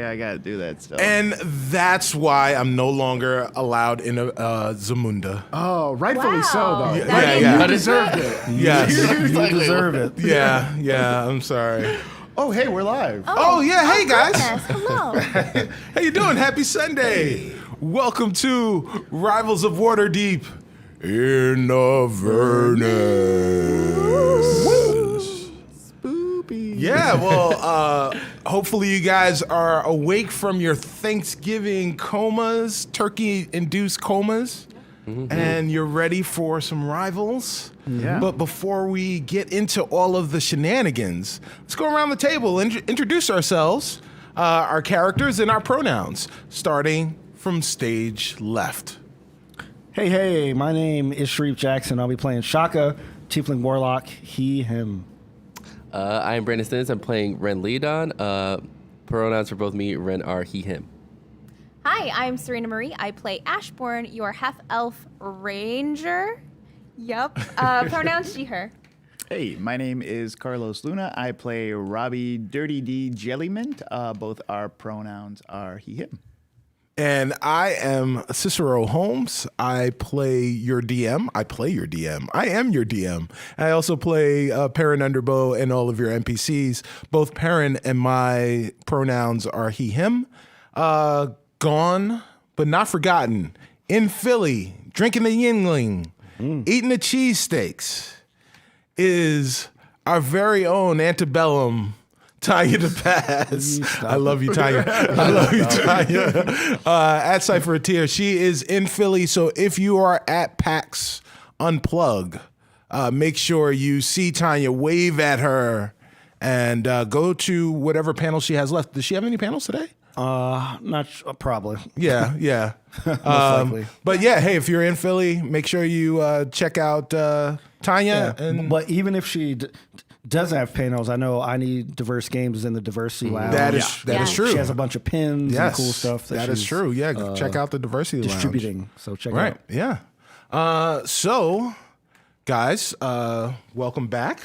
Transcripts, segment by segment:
I got to do that stuff. And that's why I'm no longer allowed in Zamunda. Oh, rightfully so, though. Yeah. You deserved it. Yes. You deserve it. Yeah, I'm sorry. Oh, hey, we're live. Oh, yeah, hey, guys. Goodness, hello. How you doing? Happy Sunday. Welcome to Rivals of Waterdeep in Avernus. Spoopy. Yeah, well, hopefully you guys are awake from your Thanksgiving comas, turkey-induced comas, and you're ready for some rivals. Yeah. But before we get into all of the shenanigans, let's go around the table and introduce ourselves, our characters, and our pronouns, starting from stage left. Hey, my name is Sharif Jackson. I'll be playing Shaka, Tiefling Warlock, he, him. I'm Brandon Stennis. I'm playing Ren Leadon. Pronouns for both me, Ren are he, him. Hi, I'm SurenaXMarie. I play Ashbourne, your half-elf ranger. Yup. Pronouns she, her. Hey, my name is Carlos Luna. I play Robbie Dirty D Jellymint. Both our pronouns are he, him. And I am Cicero Holmes. I play your DM. I am your DM. I also play Perrin Underbow and all of your NPCs. Both Perrin and my pronouns are he, him. Gone, but not forgotten. In Philly, drinking the Yingling, eating the cheesesteaks, is our very own antebellum, Tanya DePass. I love you, Tanya. At Cypher a Tear. She is in Philly, so if you are at PAX Unplug, make sure you see Tanya, wave at her, and go to whatever panel she has left. Does she have any panels today? Probably. Yeah. Most likely. But yeah, hey, if you're in Philly, make sure you check out Tanya. And But even if she doesn't have panels, I know I Need Diverse Games is in the Diversity Lounge. that is true. She has a bunch of pins and cool stuff. That is true. Yeah, check out the Diversity Lounge. Distributing. So check it Right. out. Yeah. So, guys, welcome back.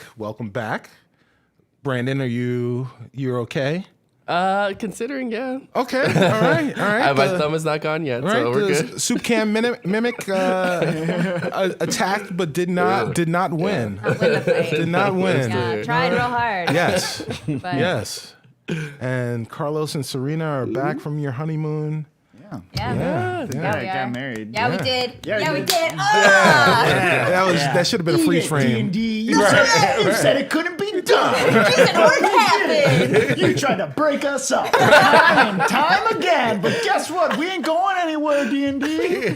Brandon, you're okay? Considering, yeah. Okay. All right. My thumb is not gone yet, so we're good. Soup can mimic attacked, but did not win. Not win the fight. Did not win. Yeah, tried real hard. Yes. But Yes. And Carlos and Serena are back from your honeymoon. Yeah. Yeah. we Got are. married. Yeah, we did. Yeah, we we did. did. That should have been a freeze frame. You said it couldn't be done. Reason what happened. You tried to break us up time and time again, but guess what? We ain't going anywhere, D&D. Hey,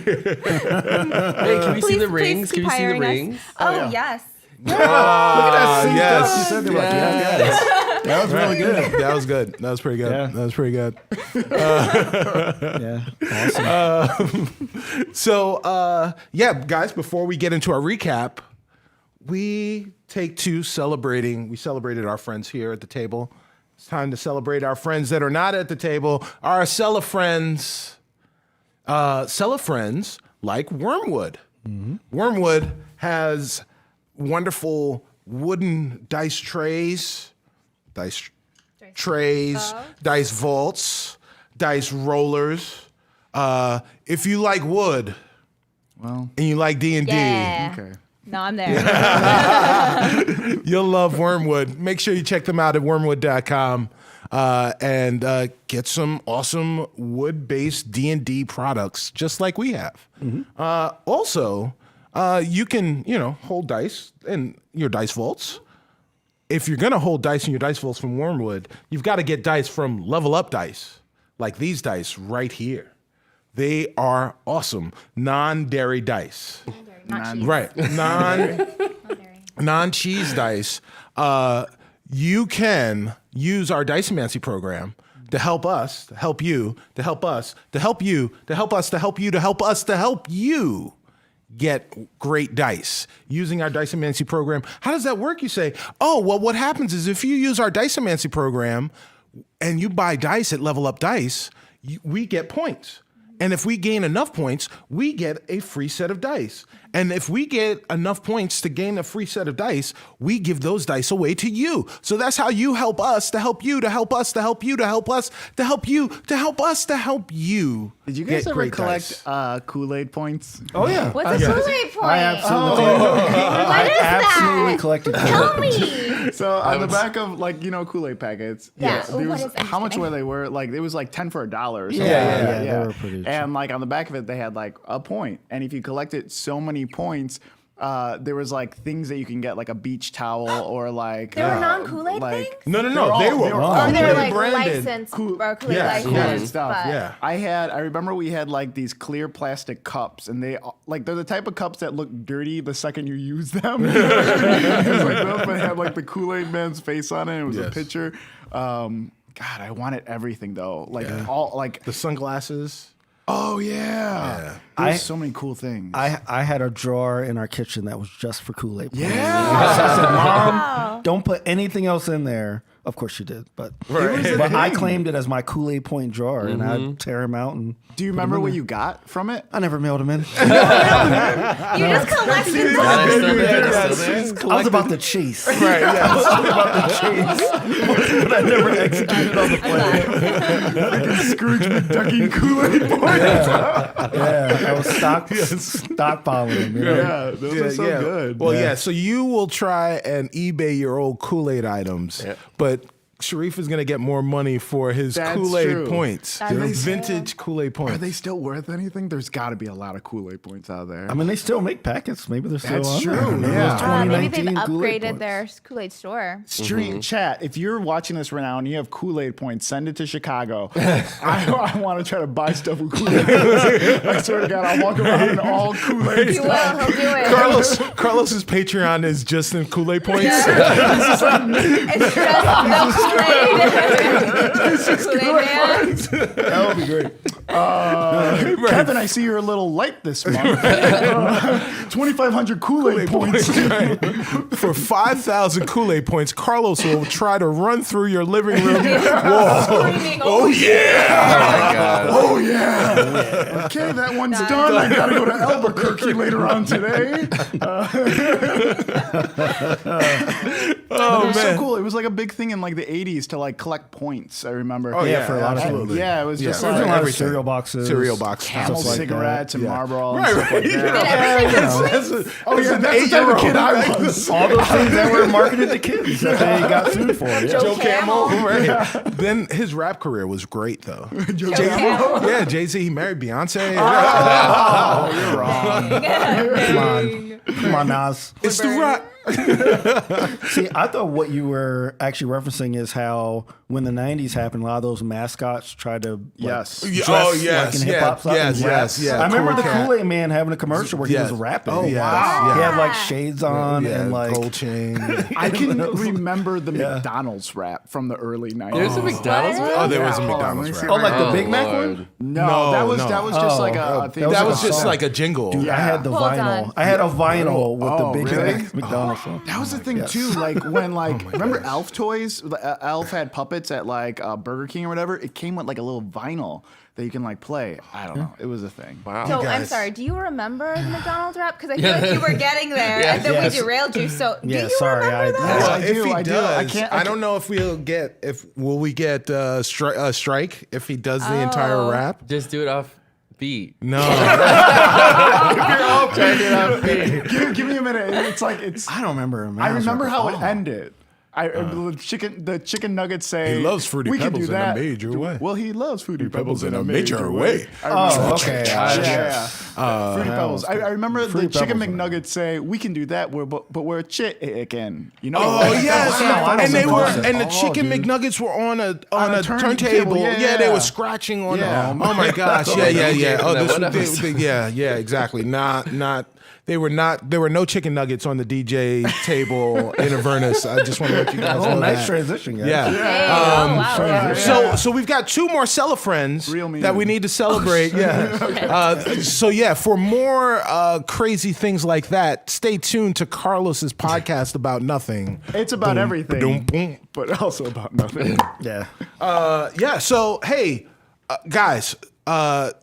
can we see the rings? Can we see the hiring us. rings? Oh, yes. Yes. She said they were like, yes. That was really good. That was good. That was pretty good. Yeah. That was pretty good. Yeah. Awesome. So, guys, before we get into our recap, we take to celebrating. We celebrated our friends here at the table. It's time to celebrate our friends that are not at the table. Our Cella friends like Wormwood. Wormwood has wonderful wooden dice trays, dice vaults, dice rollers. If you like wood, Well, and you like D&D, Yeah. okay. No, I'm there. you'll love Wormwood. Make sure you check them out at wormwood.com and get some awesome wood-based D&D products just like we have. Also, you can, hold dice in your dice vaults. If you're going to hold dice in your dice vaults from Wormwood, you've got to get dice from Level Up Dice, like these dice right here. They are awesome. Non-dairy dice. Not cheese. Right. Non-cheese dice. You can use our Dicemancy program to help us, to help you, to help us, to help you, to help us, to help you, to help us, to help you get great dice using our Dicemancy program. How does that work? You say, oh, well, what happens is if you use our Dicemancy program and you buy dice at Level Up Dice, we get points. And if we gain enough points, we get a free set of dice. And if we get enough points to gain a free set of dice, we give those dice away to you. So that's how you help us to help you to help us to help you to help us to help you to help us to help you. Did you guys get ever great collect dice. Kool-Aid points? Oh yeah. What's a Kool-Aid point? I absolutely. What is absolutely that? collected. Tell me. So on the back of Kool-Aid packets, Yeah. there What was, is that? how much were they worth? Like it was like 10 for $1 or something. Yeah, they were pretty cheap. And like on the back of it, they had like a point, and if you collected so many points, there was like things that you can get, like a beach towel or like. There were non-Kool-Aid like, things? No, They were were all Oh, they were Kool-Aid like branded. licensed Cool- or Kool-Aid Yes, licensed yes. stuff. but- Yeah. I remember we had like these clear plastic cups, and they're the type of cups that look dirty the second you use them. It was like those, but it had like the Kool-Aid Man's face on it. It was a Yes. picture. God, I wanted everything though. Like all like. The sunglasses. Oh yeah. There's so many cool things. I had a drawer in our kitchen that was just for Kool-Aid. yeah. So I said, Mom, don't put anything else in there. Of course she did, but but I claimed it as my Kool-Aid point drawer, and I'd tear them out. And Do you remember what you got from it? I never mailed them in. You just collected them. That is still there. It's still there. I was about to chase, Right, yeah. I was about to chase, but I never executed on the plan. Scrooge McDuckie Kool-Aid points. Yeah, I was stockpiling them. You know? Yeah, those are so good. Well, yeah. So you will try and eBay your old Kool-Aid items, but Shareef is going to get more money for his That's Kool-Aid true. points. That's true. Vintage Kool-Aid points. Are they still worth anything? There's got to be a lot of Kool-Aid points out there. I mean, they still make packets. Maybe they're still That's on true, there. Maybe yeah. those Maybe they've 2019 Kool-Aid upgraded points. their Kool-Aid store. Stream chat. If you're watching this right now and you have Kool-Aid points, send it to Chicago. I want to try to buy stuff with Kool-Aid. I swear to God, I'll walk around in all Kool-Aid He stuff. will. He'll do it. Carlos's Patreon is just in Kool-Aid points. It's just no Kool-Aid. Kool-Aid man. That would be great. Kevin, I see you're a little light this month. 2,500 Kool-Aid points. For 5,000 Kool-Aid points, Carlos will try to run through your living room wall. Screaming, Oh yeah! Oh, yeah. Okay, that one's done. I got to go to Albuquerque later on today. Oh It was man! so cool. It was like a big thing in like the 80s to like collect points, I remember. Oh, Yeah, for a lot of absolutely. people. Yeah, it was just Yeah. There's a like lot of everything. cereal boxes. Cereal box. Camel stuff like cigarettes and Yeah. Marlboro and Right, stuff right. like You that. know, Everything that's Oh yeah, that's the type of kid I was. All those things that were marketed to kids that they got sued for. Yeah. Joe Camel. Right. Then his rap career was great though. Joe Camel. Yeah, Jay-Z, he married Beyonce. Oh, you're wrong. Come on, Nas. It's the rap. See, I thought what you were actually referencing is how when the 90s happened, a lot of those mascots tried to Yes. dress Oh, like yes, in hip-hop stuff. yes, and yes, rap. yes. I remember Cool the Cat. Kool-Aid Man having a commercial where Yes. he was rapping. Oh, Yes. wow. He had like Yeah. shades on and like gold chain. I can remember the McDonald's rap from the early 90s. There's a McDonald's What? rap? Oh, there was a Hold on, McDonald's let me see. rap. oh, like the Oh, Big Mac Lord. one. No, that was just like Oh, a thing. that That was a just song. like a jingle. Dude, I had the Hold vinyl. on. I had a vinyl with Oh, the Big really? Mac McDonald's song. That was the thing too. Like when remember Elf toys? Elf had puppets at like Burger King or whatever. It came with like a little vinyl that you can like play. I don't know. It was a thing. Wow. So I'm guys. sorry. Do you remember the McDonald's rap? Because I feel like you were getting there, and then Yes. we derailed you. So do Yeah, you sorry, remember I- that? Yes, I If do, he I do. does, I I don't know if will we get strike if he does the entire rap. Just do it off beat. No, Give me a minute. It's like it's. I don't remember. I remember how it ended. The chicken nuggets say He loves Fruity we can Pebbles do in a that. major way. Well, he loves Fruity Pebbles in a major major way. I remember- Oh, okay. Yeah. Fruity Pebbles. I remember the Fruity chicken Pebbles. McNuggets say we can do that, but we're chicken. You know? Oh yes, I don't and they know were, concept. and the Oh, chicken dude. McNuggets were on a turntable, turntable. yeah. They were scratching on. Yeah. Oh my gosh, yeah. Oh, What this, episode? yeah, exactly. Not. They were not. There were no chicken nuggets on the DJ table in Avernus. I just want to let you guys know Oh, nice that. transition, guys. Yeah. Hey, oh, wow. Yeah. So we've got two more Cellafriends Real mean. that we need to celebrate. For more crazy things like that, stay tuned to Carlos's podcast about nothing. It's about everything, Boom. but also about nothing. Yeah. So hey, guys.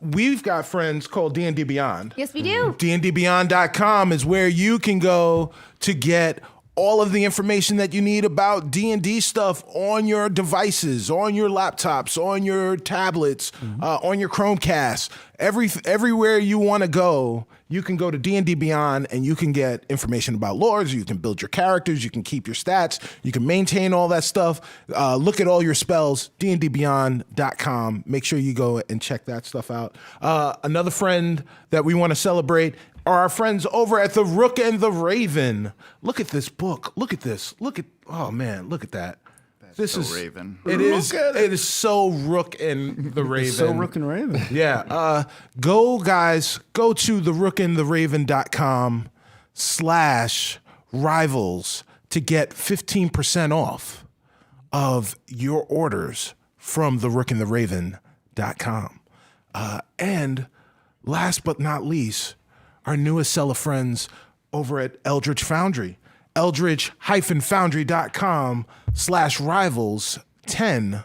we've got friends called D&D Beyond. Yes, we do. DNDBeyond.com is where you can go to get all of the information that you need about D&D stuff on your devices, on your laptops, on your tablets, on your Chromecast. Everywhere you want to go, you can go to D&D Beyond and you can get information about lores. You can build your characters. You can keep your stats. You can maintain all that stuff. Look at all your spells. DNDBeyond.com. Make sure you go and check that stuff out. Another friend that we want to celebrate are our friends over at The Rook and the Raven. Look at this book. Look at this. Oh man, look at that. This is Raven. It is so Rook and the Raven. So Rook and Raven. Yeah. Go to therookandtheraven.com/rivals to get 15% off of your orders from therookandtheraven.com. And last but not least, our newest seller friends over at Eldritch Foundry, eldritch-foundry.com/rivals10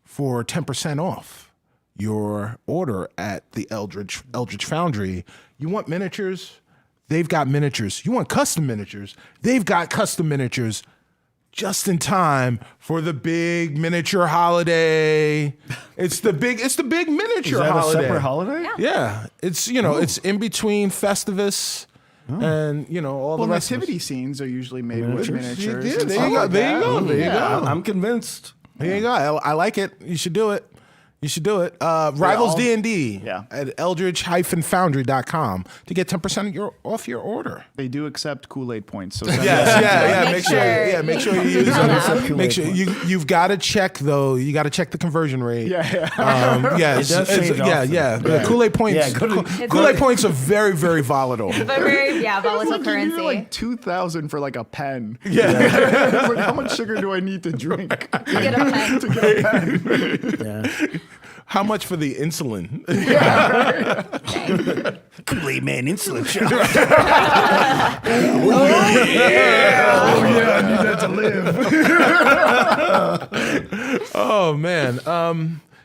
for 10% off your order at the Eldritch Foundry. You want miniatures? They've got miniatures. You want custom miniatures? They've got custom miniatures just in time for the big miniature holiday. It's the big miniature Is that holiday. a separate holiday? Yeah, it's it's in between Festivus and all Well, the rest nativity scenes are usually made with miniatures. Yeah, and there stuff you go. like There you that. go. There you Yeah, go. I'm convinced. There you go. I like it. You should do it. Rivals all- D&D Yeah. at eldritch-foundry.com to get 10% off your order. They do accept Kool-Aid points. So Yes, yeah. Make sure Make sure you you use know them. that. Make sure you've got to check though. You got to check the conversion rate. Yeah. Yes. It does change often. The Kool-Aid points. Yeah, go to- Kool-Aid points are very, very volatile. But very, volatile Like, you need currency. like 2,000 for like a pen. Yeah. Like, how much sugar do I need to drink? Get a pen. to get a pen? Yeah. How much for the insulin? Kool-Aid Man insulin shot. I need that to live. Oh man.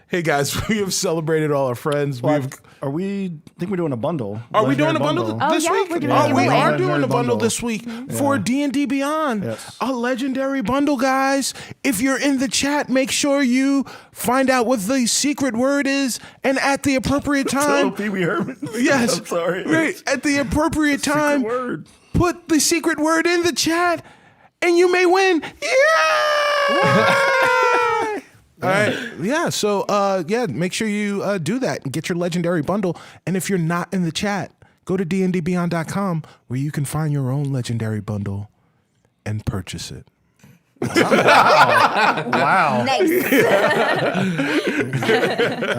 Hey guys, we have celebrated all our friends. I think we're doing a bundle. Are we doing a Legendary bundle Oh, this yeah, week? we're doing a we giveaway. are doing a Legendary bundle bundle. this week for D&D Beyond. Yes. A legendary bundle, guys. If you're in the chat, make sure you find out what the secret word is, and at the appropriate time, Pee Wee Herman. yes, I'm sorry. right, at the appropriate time, word. put the secret word in the chat, and you may win. Yeah. All right. Yeah. So, make sure you do that and get your legendary bundle. And if you're not in the chat, go to dndbeyond.com where you can find your own legendary bundle and purchase it. Wow. Nice. I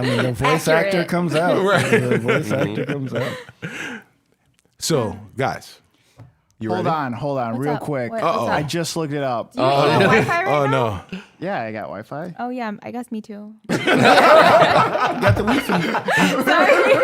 mean, the voice actor Accurate. comes out. Right. The voice actor comes out. So, guys, you Hold ready? on, real up? quick. What's up? I just looked it up. You have Wi-Fi right Oh, now? no. Yeah, I got Wi-Fi. Oh yeah, I guess me too. Got the Wi-Fi.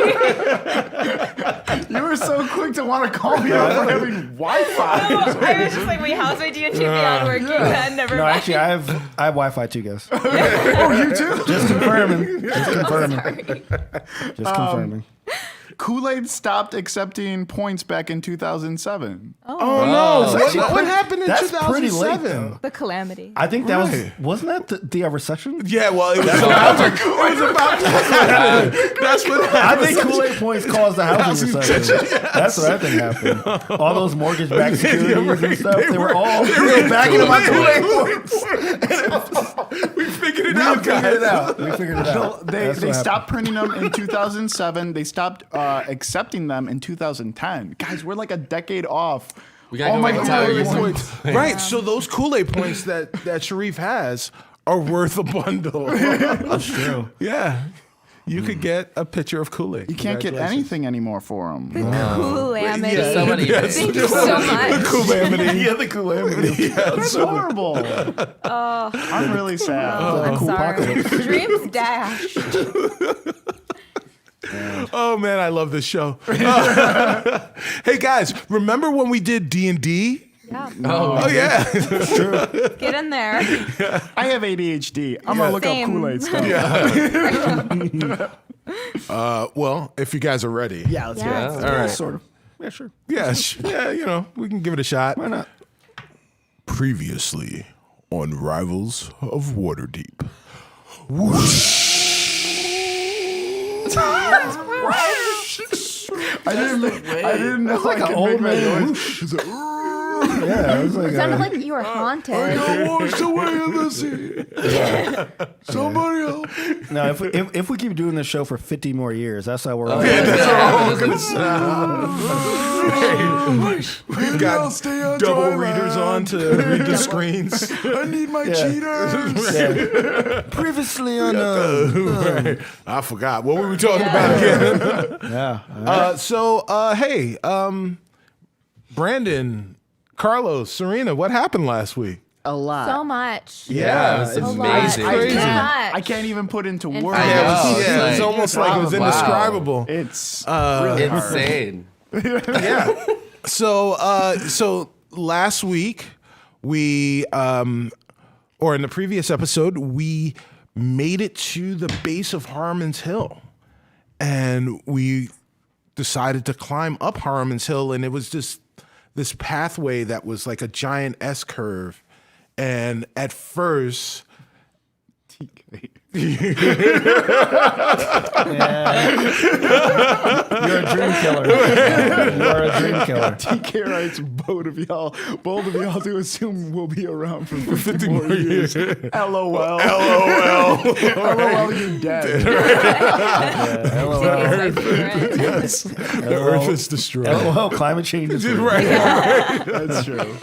You were so quick to want to call me out for having Wi-Fi. I was just like, wait, how's my D&D Beyond working? Never No, mind. actually, I have Wi-Fi too, guys. Oh, you too? Just confirming. Just confirming. Sorry. Just confirming. Kool-Aid stopped accepting points back in 2007. Oh, no. Oh. What happened in That's pretty 2007? late, though. The calamity. I think that Right. wasn't that the recession? Yeah, well, it was about to happen. That's what I happened. think Kool-Aid points caused the housing recession. That's what I think happened. All those mortgage-backed securities and stuff, they were all back into my Kool-Aid points. We figured it out, guys. We figured it out. They That's what stopped printing them in 2007. They stopped accepting them in 2010. Guys, we're like a decade off. We gotta go back in time. Kool-Aid Use them. points. Right, so those Kool-Aid points that Shareef has are worth a bundle. That's true. Yeah. You could get a picture of Kool-Aid. You can't get anything anymore for them. Calamity. There's so many. Thank you so much. Kool-Aid. Yeah, the Kool-Aid. That's horrible. I'm really sad. I'm Cool sorry. apocalypse. Dreams dashed. Oh man, I love this show. Hey guys, remember when we did D&D Yeah. Oh yeah. Get in there. I have ADHD. I'm gonna look Same. up Kool-Aid stuff. Well, if you guys are ready. Yeah, let's Yeah. get it. All right. Sort of. Yeah, sure. Yeah, yeah, we can give it a shot. Why not? Previously on Rivals of Waterdeep. I didn't know like I an could old make that man. noise. It's like, Yeah, it was like It sounded like you were haunted. washed away in the sea. Somebody help. no. If we keep doing this show for 50 more years, that's how we're. We've got stay on double dry readers land. on to read the screens. I need my cheaters. Yeah. Previously on Right. I forgot. What were we talking about again? yeah. Hey, Brandon, Carlos, Surena, what happened last week? A lot. So much. Yeah, it was A lot. amazing. crazy. Too much. I can't even put into And words. I Yeah, know, it was like- almost like it was Wow. indescribable. It's really hard. Insane. Yeah. So last week we or in the previous episode we made it to the base of Harmon's Hill, and we decided to climb up Harmon's Hill, and it was just this pathway that was like a giant S curve, and at first. You're a dream killer. You're a dream killer. TK writes, both of y'all to assume we'll be around for 50 more years. LOL. LOL, you're dead. TK's my favorite. The Earth is destroyed. LOL, climate change is real. Right. That's true.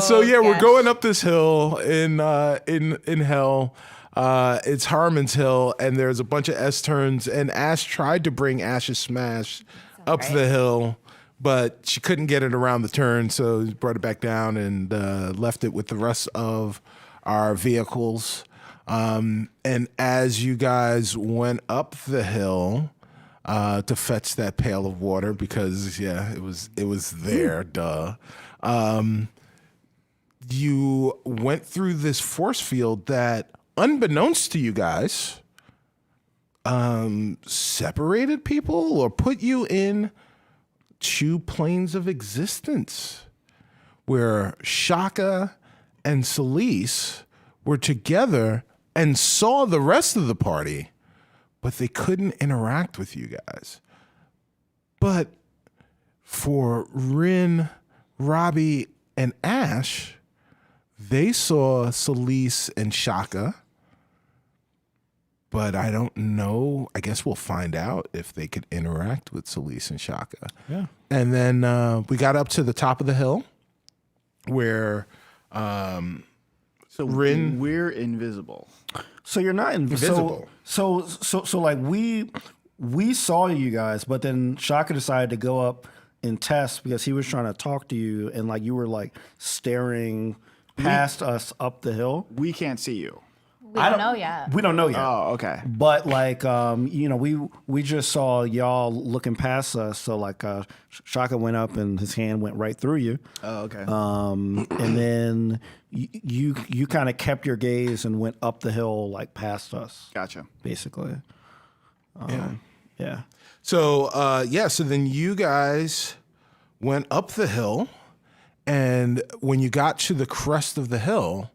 So yeah, we're gosh. going up this hill in hell. It's Harmon's Hill, and there's a bunch of S turns. And Ash tried to bring Ash's Smash up the hill, but she couldn't get it around the turn, so he brought it back down and left it with the rest of our vehicles. And as you guys went up the hill to fetch that pail of water, because it was there, duh. You went through this force field that, unbeknownst to you guys, separated people or put you in two planes of existence, where Shaka and Celise were together and saw the rest of the party, but they couldn't interact with you guys. But for Rin, Robbie, and Ash, they saw Celise and Shaka, but I don't know. I guess we'll find out if they could interact with Celise and Shaka. Yeah. And then we got up to the top of the hill where So Rin- we're invisible. So you're not Invisible. So like we saw you guys, but then Shaka decided to go up and test because he was trying to talk to you, and like you were like staring past us up the hill. We can't see you. We don't know yet. We don't know yet. Oh, okay. But like we just saw y'all looking past us. So like Shaka went up and his hand went right through you. Oh, okay. And then you kind of kept your gaze and went up the hill like past us, Gotcha. basically. Yeah. So so then you guys went up the hill, and when you got to the crest of the hill,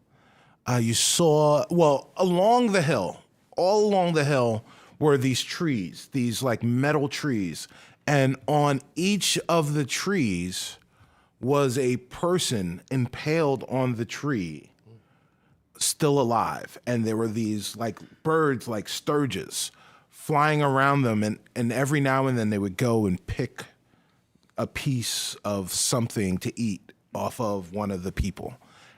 you saw, well, along the hill, all along the hill were these trees, these like metal trees, and on each of the trees was a person impaled on the tree, still alive, and there were these like birds, like sturges, flying around them, and every now and then they would go and pick a piece of something to eat off of one of the people.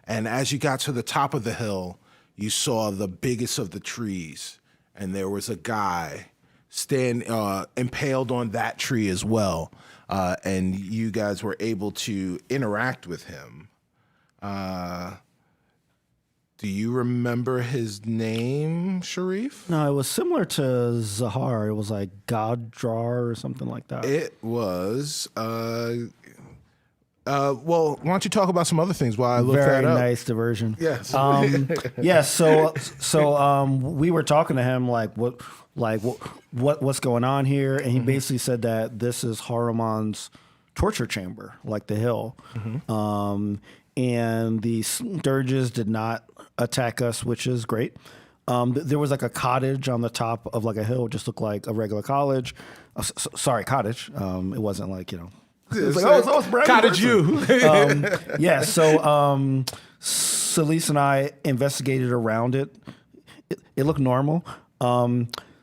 And as you got to the top of the hill, you saw the biggest of the trees, and there was a guy impaled on that tree as well, and you guys were able to interact with him. Do you remember his name, Shareef? No, it was similar to Zahar. It was like Godjar or something like that. It was Well, why don't you talk about some other things while I look Very that up? nice diversion. Yes. Yeah. So we were talking to him what's going on here, and he basically said that this is Haruman's torture chamber, like the hill. And the Sturges did not attack us, which is great. There was like a cottage on the top of like a hill, just looked like a regular cottage. Cottage. It wasn't like, It was like, it's Brackington. Cottage you. Yeah. So Celise and I investigated around it. It looked normal.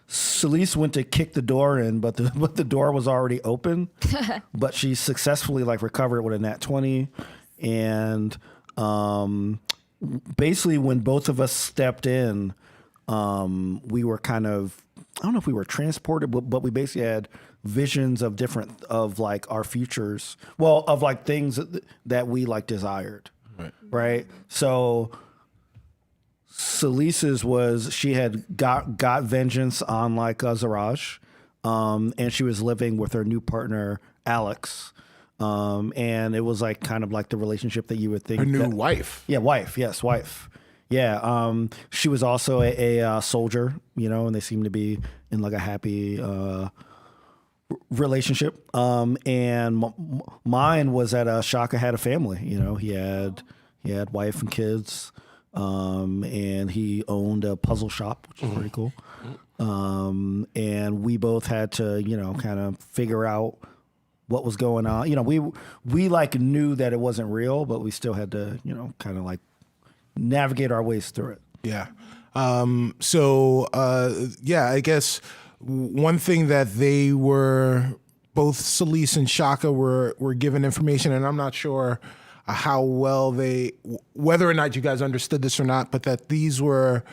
Celise went to kick the door in, but the door was already open. But she successfully recovered with a nat 20, and basically when both of us stepped in, we were kind of, I don't know if we were transported, but we basically had visions of our futures. Well, of things that we desired. Right. So Celise's was, she had got vengeance on Zaraj, and she was living with her new partner, Alex. And it was kind of the relationship that you would think. Her new wife. Yeah, wife. Yes, wife. Yeah. She was also a soldier, and they seemed to be in a happy relationship. And mine was that Shaka had a family. He had wife and kids. And he owned a puzzle shop, which is pretty cool. And we both had to, kind of figure out what was going on. We knew that it wasn't real, but we still had to, kind of navigate our ways through it. Yeah. I guess one thing that they were, both Celise and Shaka were given information, and I'm not sure how well whether or not you guys understood this or not, but that these were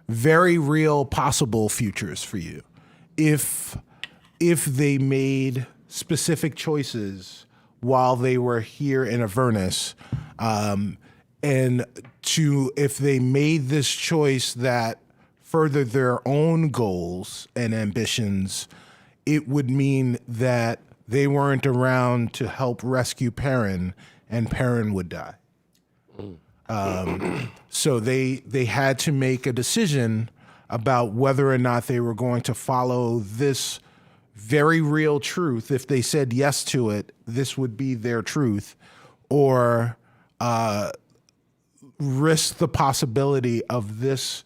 very real possible futures for you. If they made specific choices while they were here in Avernus, if they made this choice that furthered their own goals and ambitions, it would mean that they weren't around to help rescue Perrin, and Perrin would die. So they had to make a decision about whether or not they were going to follow this very real truth. If they said yes to it, this would be their truth, or risk the possibility of this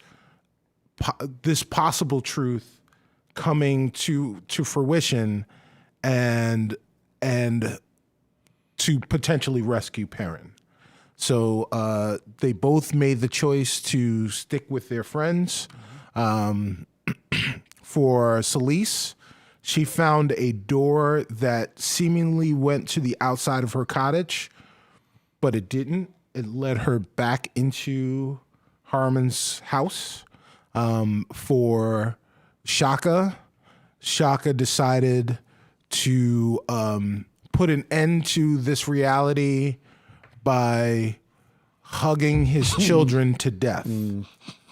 possible truth coming to fruition and to potentially rescue Perrin. So they both made the choice to stick with their friends. For Celise, she found a door that seemingly went to the outside of her cottage, but it didn't. It led her back into Harmon's house. For Shaka decided to put an end to this reality by hugging his children to death.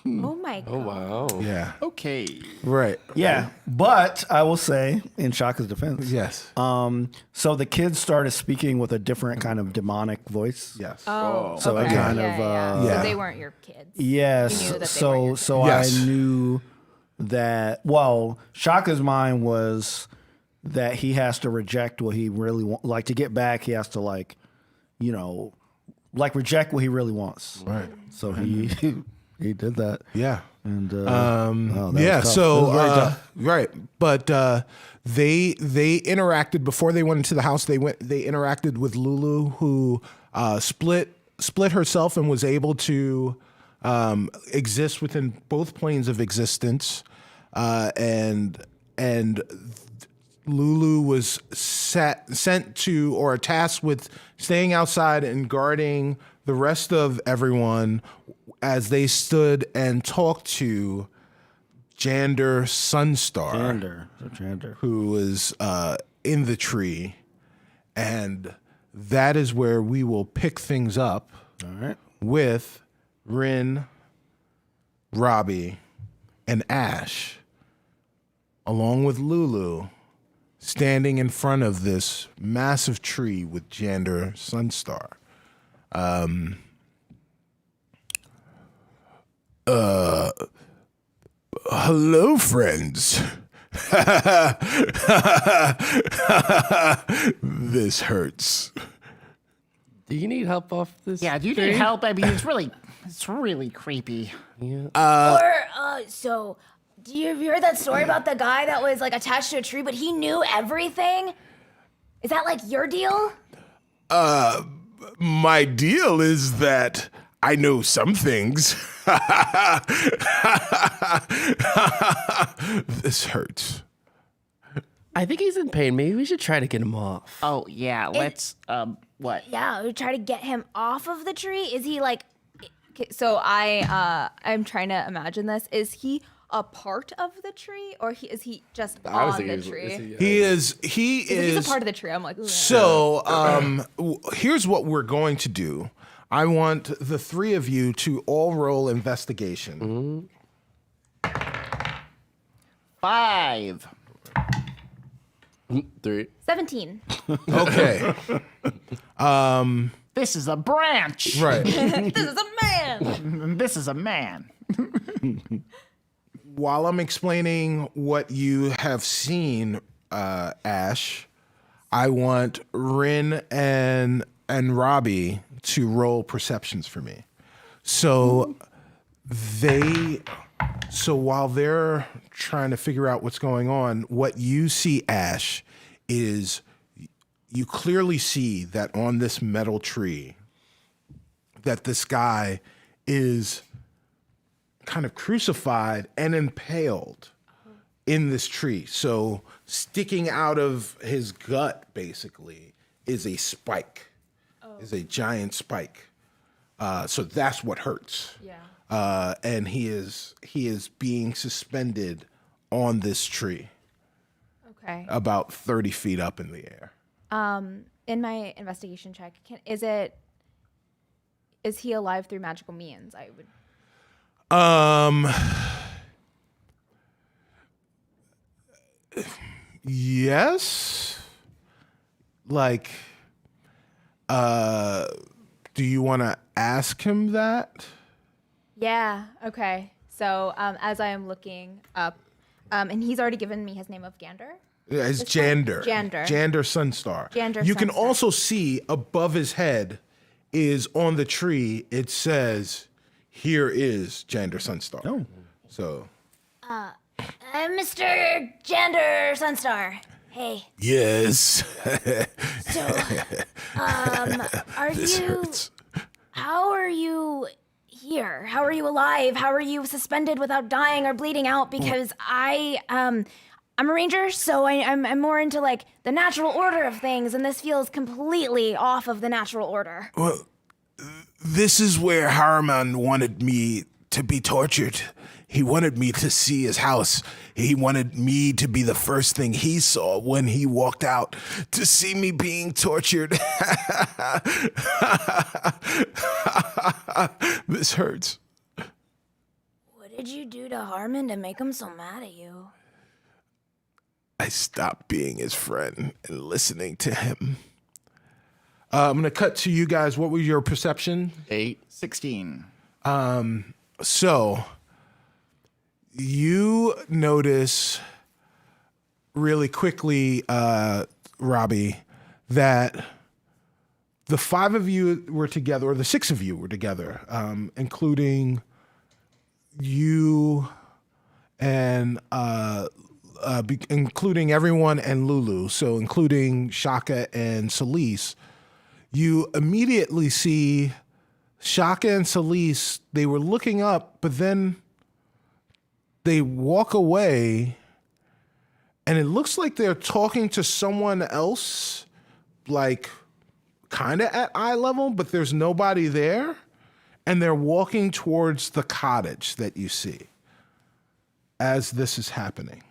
Oh my god. Oh, wow. Yeah. Okay. Right. Yeah, but I will say, in Shaka's defense, Yes. so the kids started speaking with a different kind of demonic voice. Yes. Oh, So okay. it kind yeah, of, yeah. yeah. So they weren't your kids. Yes. You knew that they weren't your So Yes. I knew that. Well, Shaka's mind was that he has to reject what he really wants. To get back, he has to reject what he really wants. Right. So he did that. Yeah. And Yeah. that was tough. So It was very tough. right, but they interacted before they went into the house. They interacted with Lulu, who split herself and was able to exist within both planes of existence, and Lulu was sent to, or tasked with, staying outside and guarding the rest of everyone as they stood and talked to Jander Sunstar, Jander. who was in the tree. And that is where we will pick things up All right. with Rin, Robbie, and Ash, along with Lulu, standing in front of this massive tree with Jander Sunstar. Hello, friends. This hurts. Do you need help off this? Yeah, do you need help? I mean, it's really creepy. So, do you have you heard that story about the guy that was like attached to a tree, but he knew everything? Is that like your deal? My deal is that I know some things. This hurts. I think he's in pain. Maybe we should try to get him off. Oh yeah, let's what? Yeah, we try to get him off of the tree. Is he like? Okay, so I'm trying to imagine this. Is he a part of the tree, or is he just on the tree? He is. If he's a part of the tree, I'm like, ooh. So, here's what we're going to do. I want the three of you to all roll investigation. 5. 3. 17. Okay. This is a branch. Right. This is a man. And this is a man. While I'm explaining what you have seen, Ash, I want Rin and Robbie to roll perceptions for me. So while they're trying to figure out what's going on, what you see, Ash, is you clearly see that on this metal tree, that this guy is kind of crucified and impaled in this tree. So sticking out of his gut, basically, is a spike, is a giant spike. So that's what hurts. Yeah. And he is being suspended on this tree, Okay. about 30 feet up in the air. In my investigation check, is he alive through magical means? I would. Yes. Like, do you want to ask him that? Yeah. Okay. So as I am looking up, and he's already given me his name of Gander. Yeah, it's This one? Jander. Jander. Jander Sunstar. Jander You can Sunstar. also see above his head is on the tree, it says, "Here is Jander Sunstar." Oh. So, I'm Mr. Jander Sunstar. Hey. yes. Are This you? hurts. How are you here? How are you alive? How are you suspended without dying or bleeding out? Because I'm a ranger, so I'm more into like the natural order of things, and this feels completely off of the natural order. Well, this is where Harriman wanted me to be tortured. He wanted me to see his house. He wanted me to be the first thing he saw when he walked out, to see me being tortured. This hurts. What did you do to Harmon to make him so mad at you? I stopped being his friend and listening to him. I'm going to cut to you guys. What was your perception? 8. 16. So you notice really quickly, Robbie, that the 5 of you were together, or the 6 of you were together, including you and including everyone and Lulu, so including Shaka and Celise. You immediately see Shaka and Celise, they were looking up, but then they walk away, and it looks like they're talking to someone else, like kind of at eye level, but there's nobody there, and they're walking towards the cottage that you see as this is happening.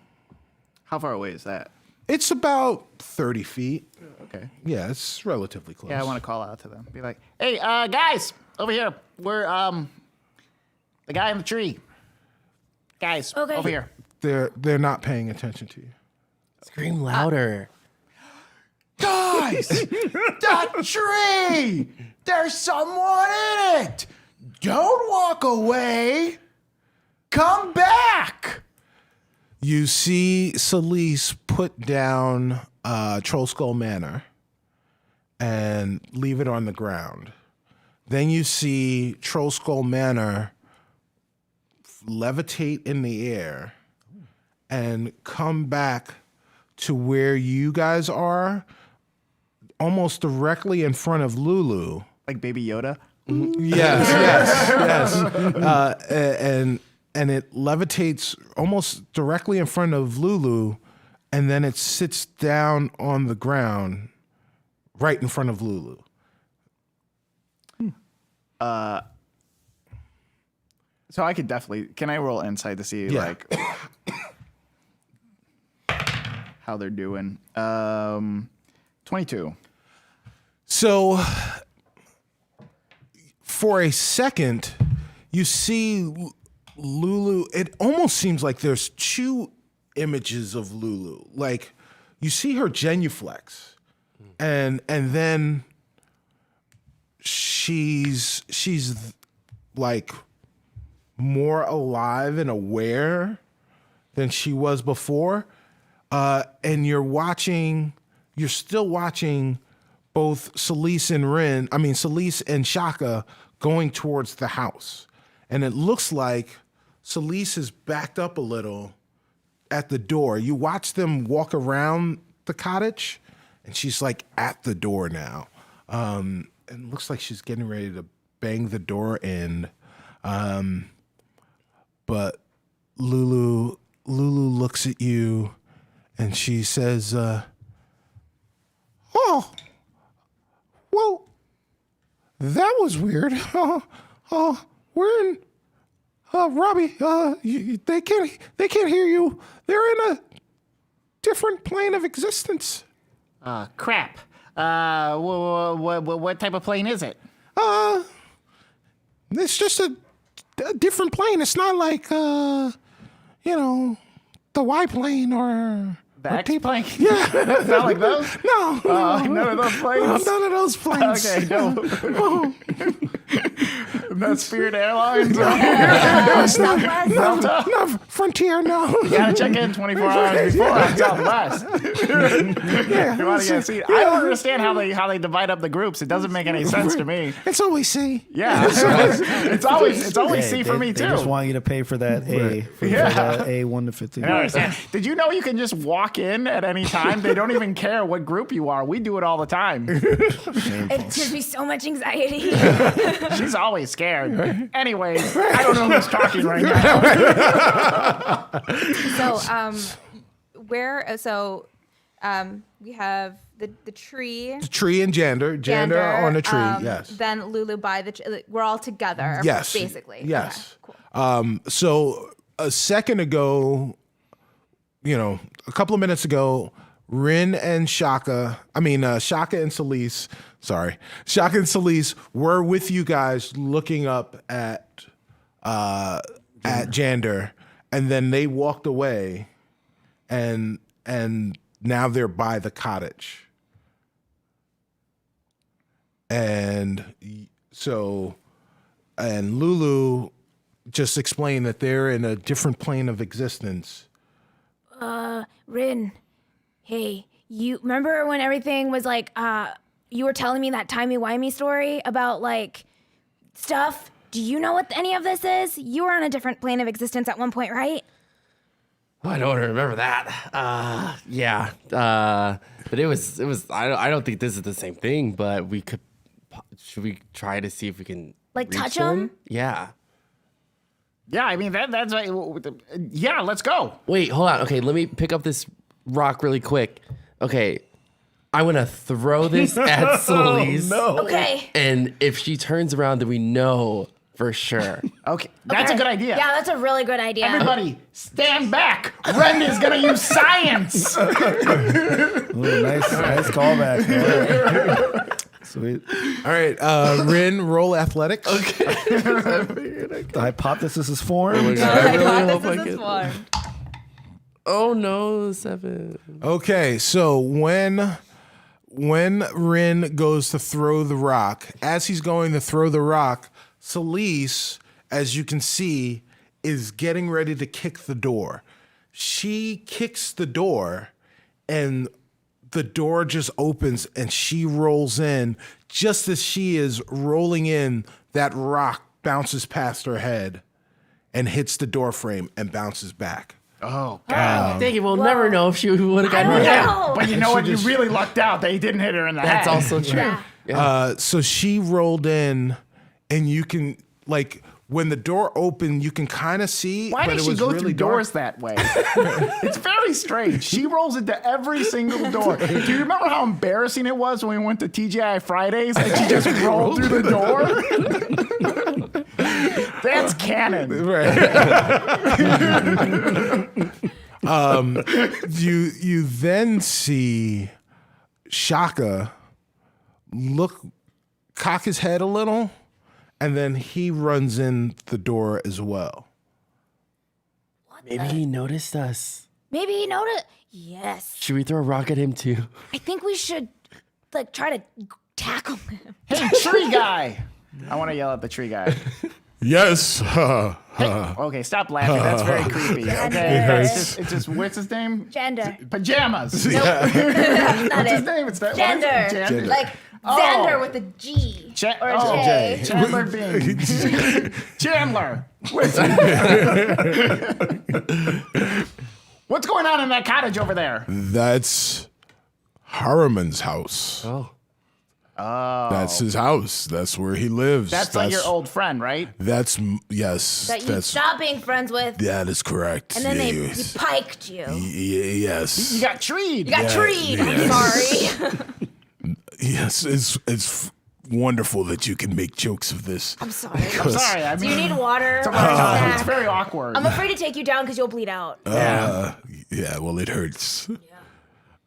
How far away is that? It's about 30 feet. Okay. Yeah, it's relatively close. Yeah, I want to call out to them. Be like, Hey, guys, over here. We're the guy in the tree. Guys, Okay. over here. They're not paying attention to you. Scream louder. Guys, that tree! There's someone in it! Don't walk away! Come back! You see Celise put down Troll Skull Manor and leave it on the ground. Then you see Troll Skull Manor levitate in the air and come back to where you guys are, almost directly in front of Lulu. Like Baby Yoda? Yes. And it levitates almost directly in front of Lulu, and then it sits down on the ground right in front of Lulu. So I could definitely... Can I roll insight to see, Yeah. like... how they're doing? 22. So for a second, you see Lulu. It almost seems like there's two images of Lulu. Like you see her genuflex, and then she's like more alive and aware than she was before. And you're still watching both Celise and Shaka going towards the house. And it looks like Celise is backed up a little at the door. You watch them walk around the cottage, and she's like at the door now. And it looks like she's getting ready to bang the door in. But Lulu looks at you and she says, oh, well, that was weird. We're in, Robbie, they can't hear you. They're in a different plane of existence. Crap. What type of plane is it? It's just a different plane. It's not like, the Y plane or The X plane? Yeah. Not like those? No. None of those planes? None of those planes. Okay, no. Not Spirit Airlines? No, Frontier, no. You gotta check in 24 hours before on Southwest. Yeah, You wanna get a seat. I don't understand how they divide up the groups. It doesn't make any sense to me. It's always C. Yeah, it's always C for me They too. just want you to pay for that A. For Yeah. that A 1 to 15. I don't understand. Did you know you can just walk in at any time? They don't even care what group you are. We do it all the time. It gives me so much anxiety. She's always scared. Anyways, I don't know who's talking right now. We have the tree. The tree and Jander on the tree, yes. Then Lulu by the tree. We're all together. Yes. Basically. Yes. Okay, cool. So a second ago, a couple of minutes ago, Rin and Shaka and Celise, Shaka and Celise were with you guys looking up at Jander, and then they walked away, and now they're by the cottage. And Lulu just explained that they're in a different plane of existence. Rin, hey, you remember when everything was like, you were telling me that timey-wimey story about like stuff? Do you know what any of this is? You were on a different plane of existence at one point, right? Oh, I don't remember that. Yeah. But it was. I don't think this is the same thing. But we could. Should we try to see if we can Like reach touch 'em? Yeah. Yeah, I mean that's yeah. Let's go. Wait, hold on. Okay, let me pick up this rock really quick. Okay, I'm gonna throw this at Celise. Okay. And if she turns around, then we know for sure. Okay, that's a good idea. Yeah, that's a really good idea. Everybody, stand back. Ren is gonna use science. Ooh, nice callback, man. Sweet. All right, Rin, roll athletics. Okay. The hypothesis is formed. I really hope I get Oh no, 7. Okay, so when Rin goes to throw the rock, as he's going to throw the rock, Celise, as you can see, is getting ready to kick the door. She kicks the door, and the door just opens, and she rolls in. Just as she is rolling in, that rock bounces past her head and hits the door frame and bounces back. Oh, God. Dang it, we'll never know if she would have I gotten don't hit. know. But you know what? You really lucked out that he didn't hit her in the head. That's also true. So she rolled in, and you can, like, when the door opened, you can kind of see, Why but did it she was go really through dark. doors that way? It's very strange. She rolls into every single door. Do you remember how embarrassing it was when we went to TGI Fridays and she just rolled through the door? That's canon. You then see Shaka cock his head a little, and then he runs in the door as well. Maybe he noticed us. Maybe he noticed. Yes. Should we throw a rock at him too? I think we should like try to tackle him. Hey, tree guy. I want to yell at the tree guy. Yes. Okay, stop laughing. That's very creepy. Okay, it's just what's his name? Gender. Pajamas. That's not What's his it. name? It's that Gender. Gender. Like Xander with a G or a J. Chandler Bing. Chandler. What's going on in that cottage over there? That's Harriman's house. Oh. That's his house. That's where he lives. That's like your old friend, right? Yes. That you That's stopped being friends with, that is correct. and then they Yes. piked you. Yes. You got treed. You got treed. I'm sorry. Yes. It's wonderful that you can make jokes of this. I'm sorry. I'm sorry. I Do mean, you need water? it's, or a snack? it's very awkward. I'm afraid to take you down because you'll bleed out. Yeah, well, it hurts.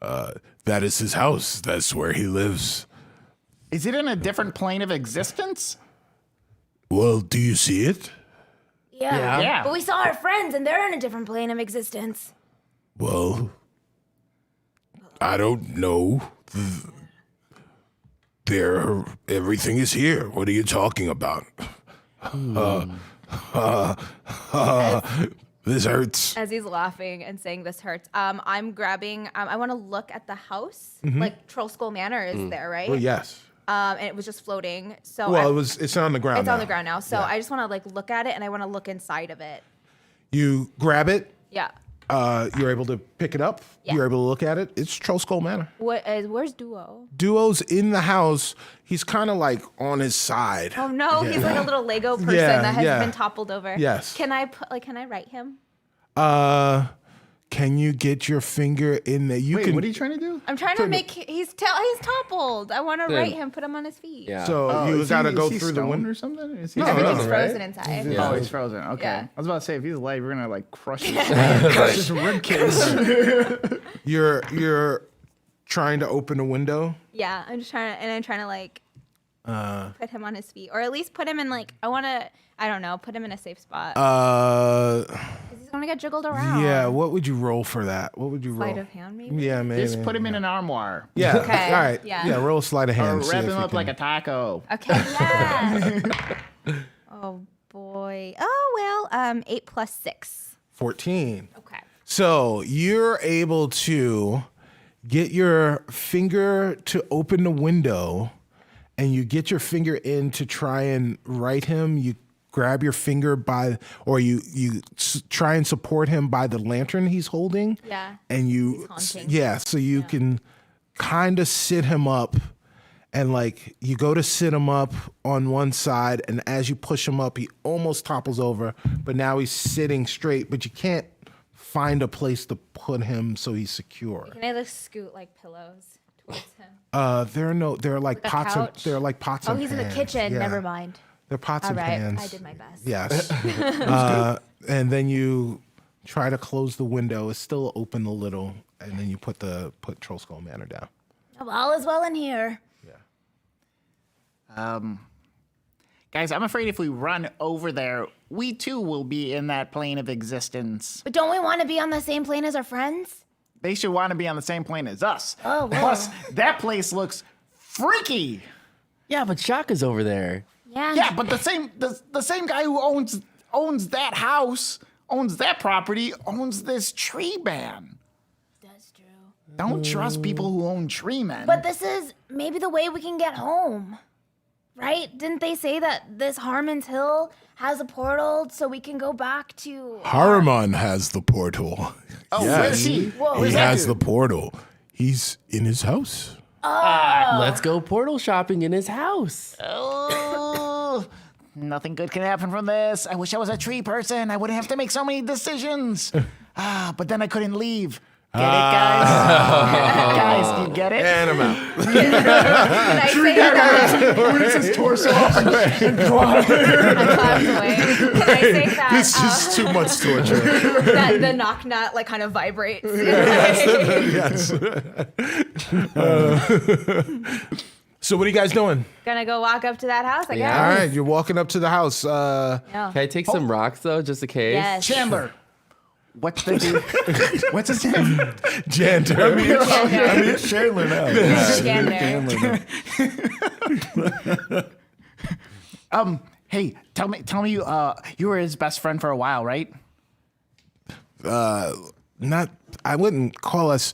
That is his house. That's where he lives. Is it in a different plane of existence? Well, do you see it? Yeah. Yeah. But we saw our friends, and they're in a different plane of existence. Well, I don't know. Everything is here. What are you talking about? This hurts. As he's laughing and saying this hurts, I'm grabbing. I want to look at the house. Like Troll Skull Manor is there, right? Well, yes. And it was just floating. So Well, it's on the ground. it's now. on the ground now. So I just want to like look at it and I want to look inside of it. You grab it. Yeah. You're able to pick it up. Yeah. You're able to look at it. It's Troll Skull Manor. Where's Duo? Duo's in the house. He's kind of like on his side. Oh no, he's like a little Lego person Yeah, that has yeah. been toppled over. Yes. Can I write him? Can you get your finger in there? You Wait, can. what are you trying to do? I'm trying to make he's toppled. I want to write him, put him on his feet. Yeah. So you gotta go is he through the stoned window. or something? Is he No, I think no, he's right? frozen inside. Oh, he's frozen. Okay. Yeah. I was about to say, if he's alive, we're gonna like crush his rib cage. You're trying to open a window. Yeah, I'm trying to like put him on his feet, or at least put him in like I don't know, put him in a safe spot. 'Cause he's gonna get jiggled around. Yeah. What would you roll for that? What would you roll? Sleight of hand, maybe. Yeah, maybe. Just put him in an armoire. Yeah. Okay, All right. yeah. Yeah. Roll a sleight of Or hand. see wrap if him you up like a can- taco. Okay. Yeah. Oh boy. Oh well. 8 plus 6. 14. Okay. So you're able to get your finger to open the window, and you get your finger in to try and right him. You grab your finger you try and support him by the lantern he's holding. Yeah. And you, haunting. so you can kind of sit him up, and like you go to sit him up on one side, and as you push him up, he almost topples over, but now he's sitting straight, but you can't find a place to put him so he's secure. Can I like scoot like pillows towards him? They're like a pots couch? they're like pots Oh, and he's in the pans. kitchen. Yeah. Never mind. They're pots All and right. pans. I did my best. Yes. And then you try to close the window. It's still open a little, and then you put Troll Skull Manor down. All is well in here. Guys, Guys, I'm afraid if we run over there, we too will be in that plane of existence. But don't we want to be on the same plane as our friends? They should want to be on the same plane as us. Oh, well. Plus, that place looks freaky. Yeah, but Shaka's over there. Yeah. Yeah, but the same guy who owns that house, owns that property, owns this tree man. That's true. Don't trust people who own tree men. But this is maybe the way we can get home. Right? Didn't they say that this Harmon's Hill has a portal so we can go back to... Haruman has the portal. oh, where's he? Whoa. He has the portal. He's in his house. Let's go portal shopping in his house. Oh, nothing good can happen from this. I wish I was a tree person. I wouldn't have to make so many decisions. But then I couldn't leave. Get it, guys? Guys, you get it? And I'm out. Can I say that? Where's his torso off and Climbs away. Can I say that? This is too much torture. That the knock nut like kind of vibrates. Yes. So what are you guys doing? Gonna go walk up to that house, I guess. All right, you're walking up to the house. Yeah. Can I take some rocks though, just in case? Yes. Chandler. What's the dude? What's his name? Jander. I mean, it's Chandler now. Hey, tell me, you were his best friend for a while, right? Not. I wouldn't call us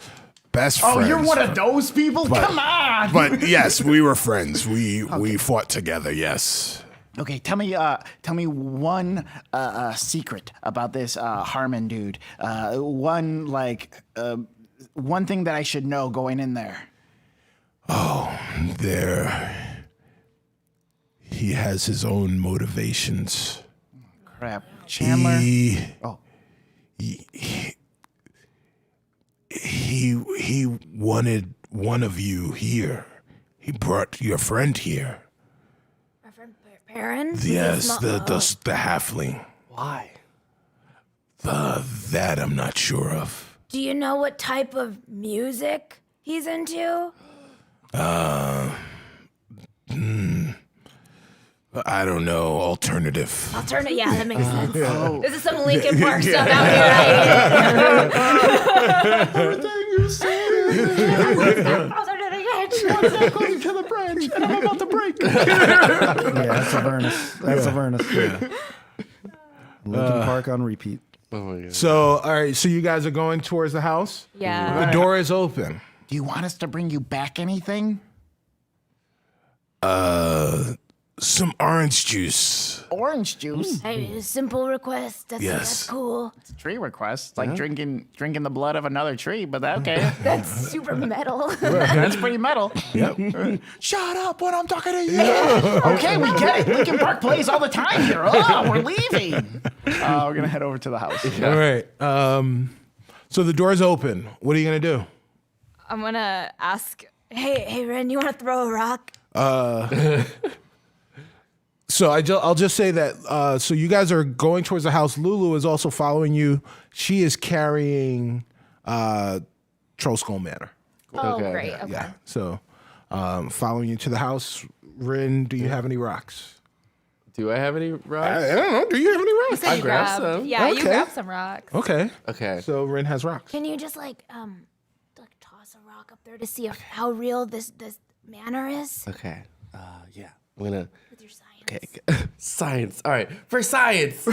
best friends. Oh, you're one of those people? Come on! But yes, we were friends. We fought together. Yes. Okay, tell me one secret about this Harmon dude. One thing that I should know going in there. He has his own motivations. Crap, Chandler. He wanted one of you here. He brought your friend here. Our friend Perrin? Yes, the halfling. Why? That I'm not sure of. Do you know what type of music he's into? I don't know. Alternative. Alternate, yeah, that makes sense. This is some Linkin Park stuff out here. Everything you say. Closer to the branch, and I'm about to break. Yeah, that's Avernus. That's Avernus. Yeah. Linkin Park on repeat. Oh my god. So, all right. So you guys are going towards the house. Yeah. The door is open. Do you want us to bring you back anything? Some orange juice. Orange juice. Hey, a simple request. That's Yes. cool. It's a tree request. It's like drinking the blood of another tree, but okay. That's super metal. That's pretty metal. Yep. Shut up when I'm talking to you. Okay, we get it. Linkin Park plays all the time here. Oh, we're leaving. We're gonna head over to the house. All right. So the door's open. What are you gonna do? I'm gonna ask. Hey, Ren, you want to throw a rock? So I'll just say that. So you guys are going towards the house. Lulu is also following you. She is carrying Troll Skull Manor. Oh, Okay. great. Okay. Yeah. So following you to the house. Rin, do you have any rocks? Do I have any rocks? I don't know. Do you have any rocks? So you grabbed grabbed some. Yeah, you Okay. grabbed some rocks. Okay. Okay. So Rin has rocks. Can you just like toss a rock up there to see how real this manor is Okay. Yeah. I'm gonna. with your science? Okay. Science. All right. For science.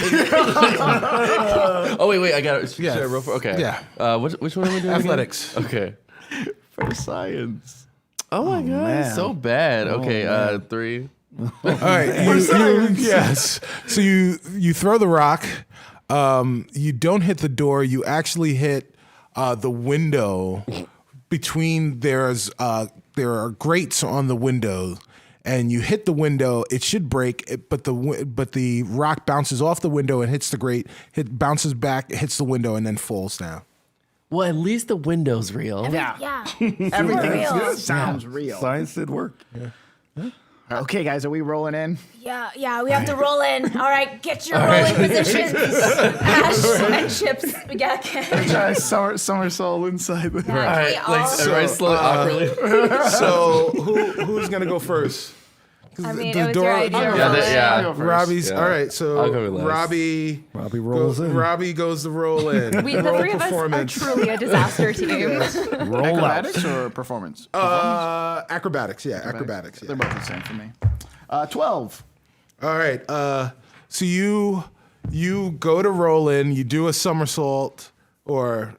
Oh wait. I got it. Yeah. Should I roll for? Okay. Yeah. Which one am I doing? Athletics. Again? Okay. For science. Oh my god. man. So bad. Okay. 3. All right. Yes. So you throw the rock. You don't hit the door. You actually hit the window. Between there are grates on the window, and you hit the window. It should break, but the rock bounces off the window and hits the grate. Bounces back, hits the window, and then falls down. Well, at least the window's real. Yeah. Everything real. sounds real. Science did work. Okay, guys, are we rolling in? Yeah, we have to roll in. All right, get your rolling positions. Ash and chips. We got Try somersault inside the All right. Like everybody slow awkwardly. So who's gonna go first? I mean, The it was door- your idea. Yeah, Roland. yeah. go first. Robbie's Yeah. all right. So I'll go with last. Robbie rolls in. Robbie goes to roll in. The three of us are truly a disaster team. Roll out. Acrobatics or performance? Acrobatics. Yeah, acrobatics. They're Yeah. both the same for me. 12. All right. So you go to roll in. You do a somersault, or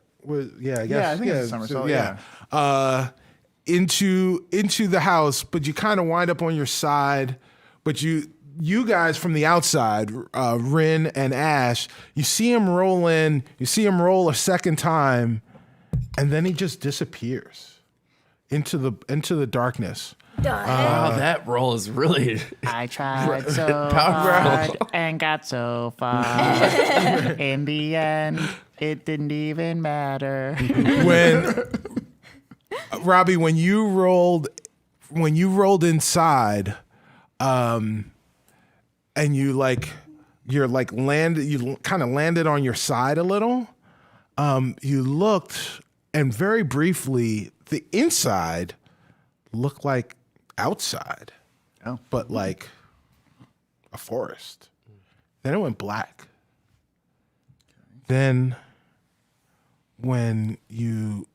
yeah, I guess. Yeah, I think it's a somersault, Into the house, but you kind of wind up on your side. But you guys from the outside, Rin and Ash, you see him roll in. You see him roll a second time, and then he just disappears into the darkness. Wow, that roll is really. I tried so Powerful. hard and got so far. In the end, it didn't even matter. When Robbie, when you rolled inside, and you kind of landed on your side a little. You looked, and very briefly, the inside looked like outside, but like a forest. Then it went black. Then when you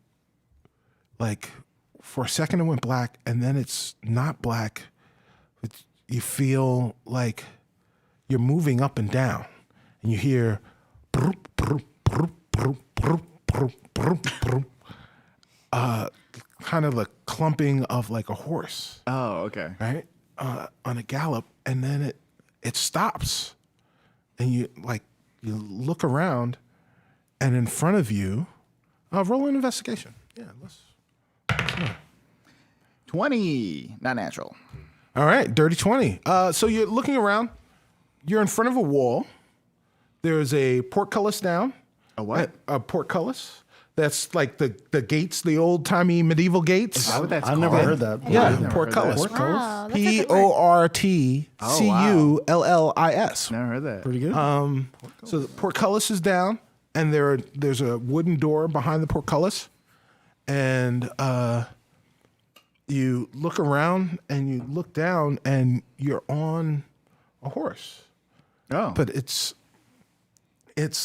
for a second it went black, and then it's not black. You feel like you're moving up and down, and you hear kind of the clumping of like a horse, Oh, okay. right? On a gallop, and then it stops, and you look around, and in front of you, roll an investigation. Yeah, let's. 20. Not natural. All right, dirty 20. So you're looking around. You're in front of a wall. There's a portcullis down. A what? A portcullis. That's like the gates, the old-timey medieval gates. How would that I've never heard that. Yeah, portcullis. Wow, that's a good word. Portcullis. Never heard that. Pretty good. So the portcullis is down, and there's a wooden door behind the portcullis, and you look around and you look down, and you're on a horse. Oh. But it's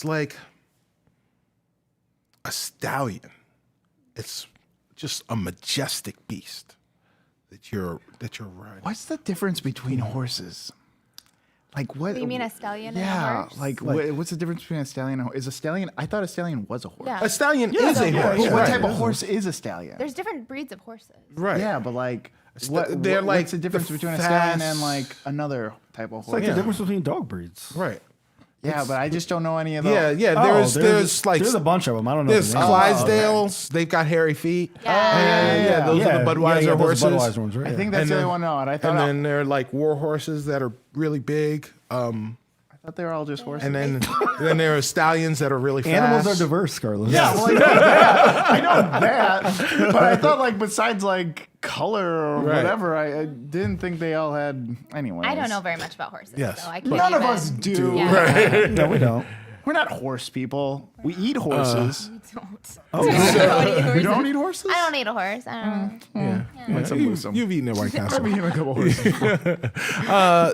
like a stallion. It's just a majestic beast that you're riding. What's the difference between horses? Like what? You mean a stallion and a Yeah. horse? Like what's the difference between a stallion and a horse? Is a stallion? I thought a stallion was a horse. Yeah. A stallion is a horse. But what right. type of horse is a stallion? There's different breeds of horses. Right. Yeah, but like, they're like what's the difference the between a stallion and fast- like another type of It's horse? like Yeah. the difference between dog breeds. Right. Yeah, but I just don't know any of those. Yeah. Oh, There's like there's a bunch of them. I don't know. there's the names. Clydesdales. They've got hairy feet. Yeah. Those are the Budweiser those are horses. Budweiser ones, right? I think And that's the only then- one. No, and I thought And then there are like war horses that are really big. I thought they were all just horses. And then there are stallions that are really fast. Animals are diverse, Carlos. yeah, well, I know that. I know that. But I thought like besides like color or Right. whatever, I didn't think they all had. Anyway, I don't know very much about horses, Yes. so I can't None of even- us do. Yeah. No, we don't. We're not horse people. We eat horses. You You don't eat horses? I don't eat a horse. I don't know. You've eaten at White Castle. I've eaten a couple horses.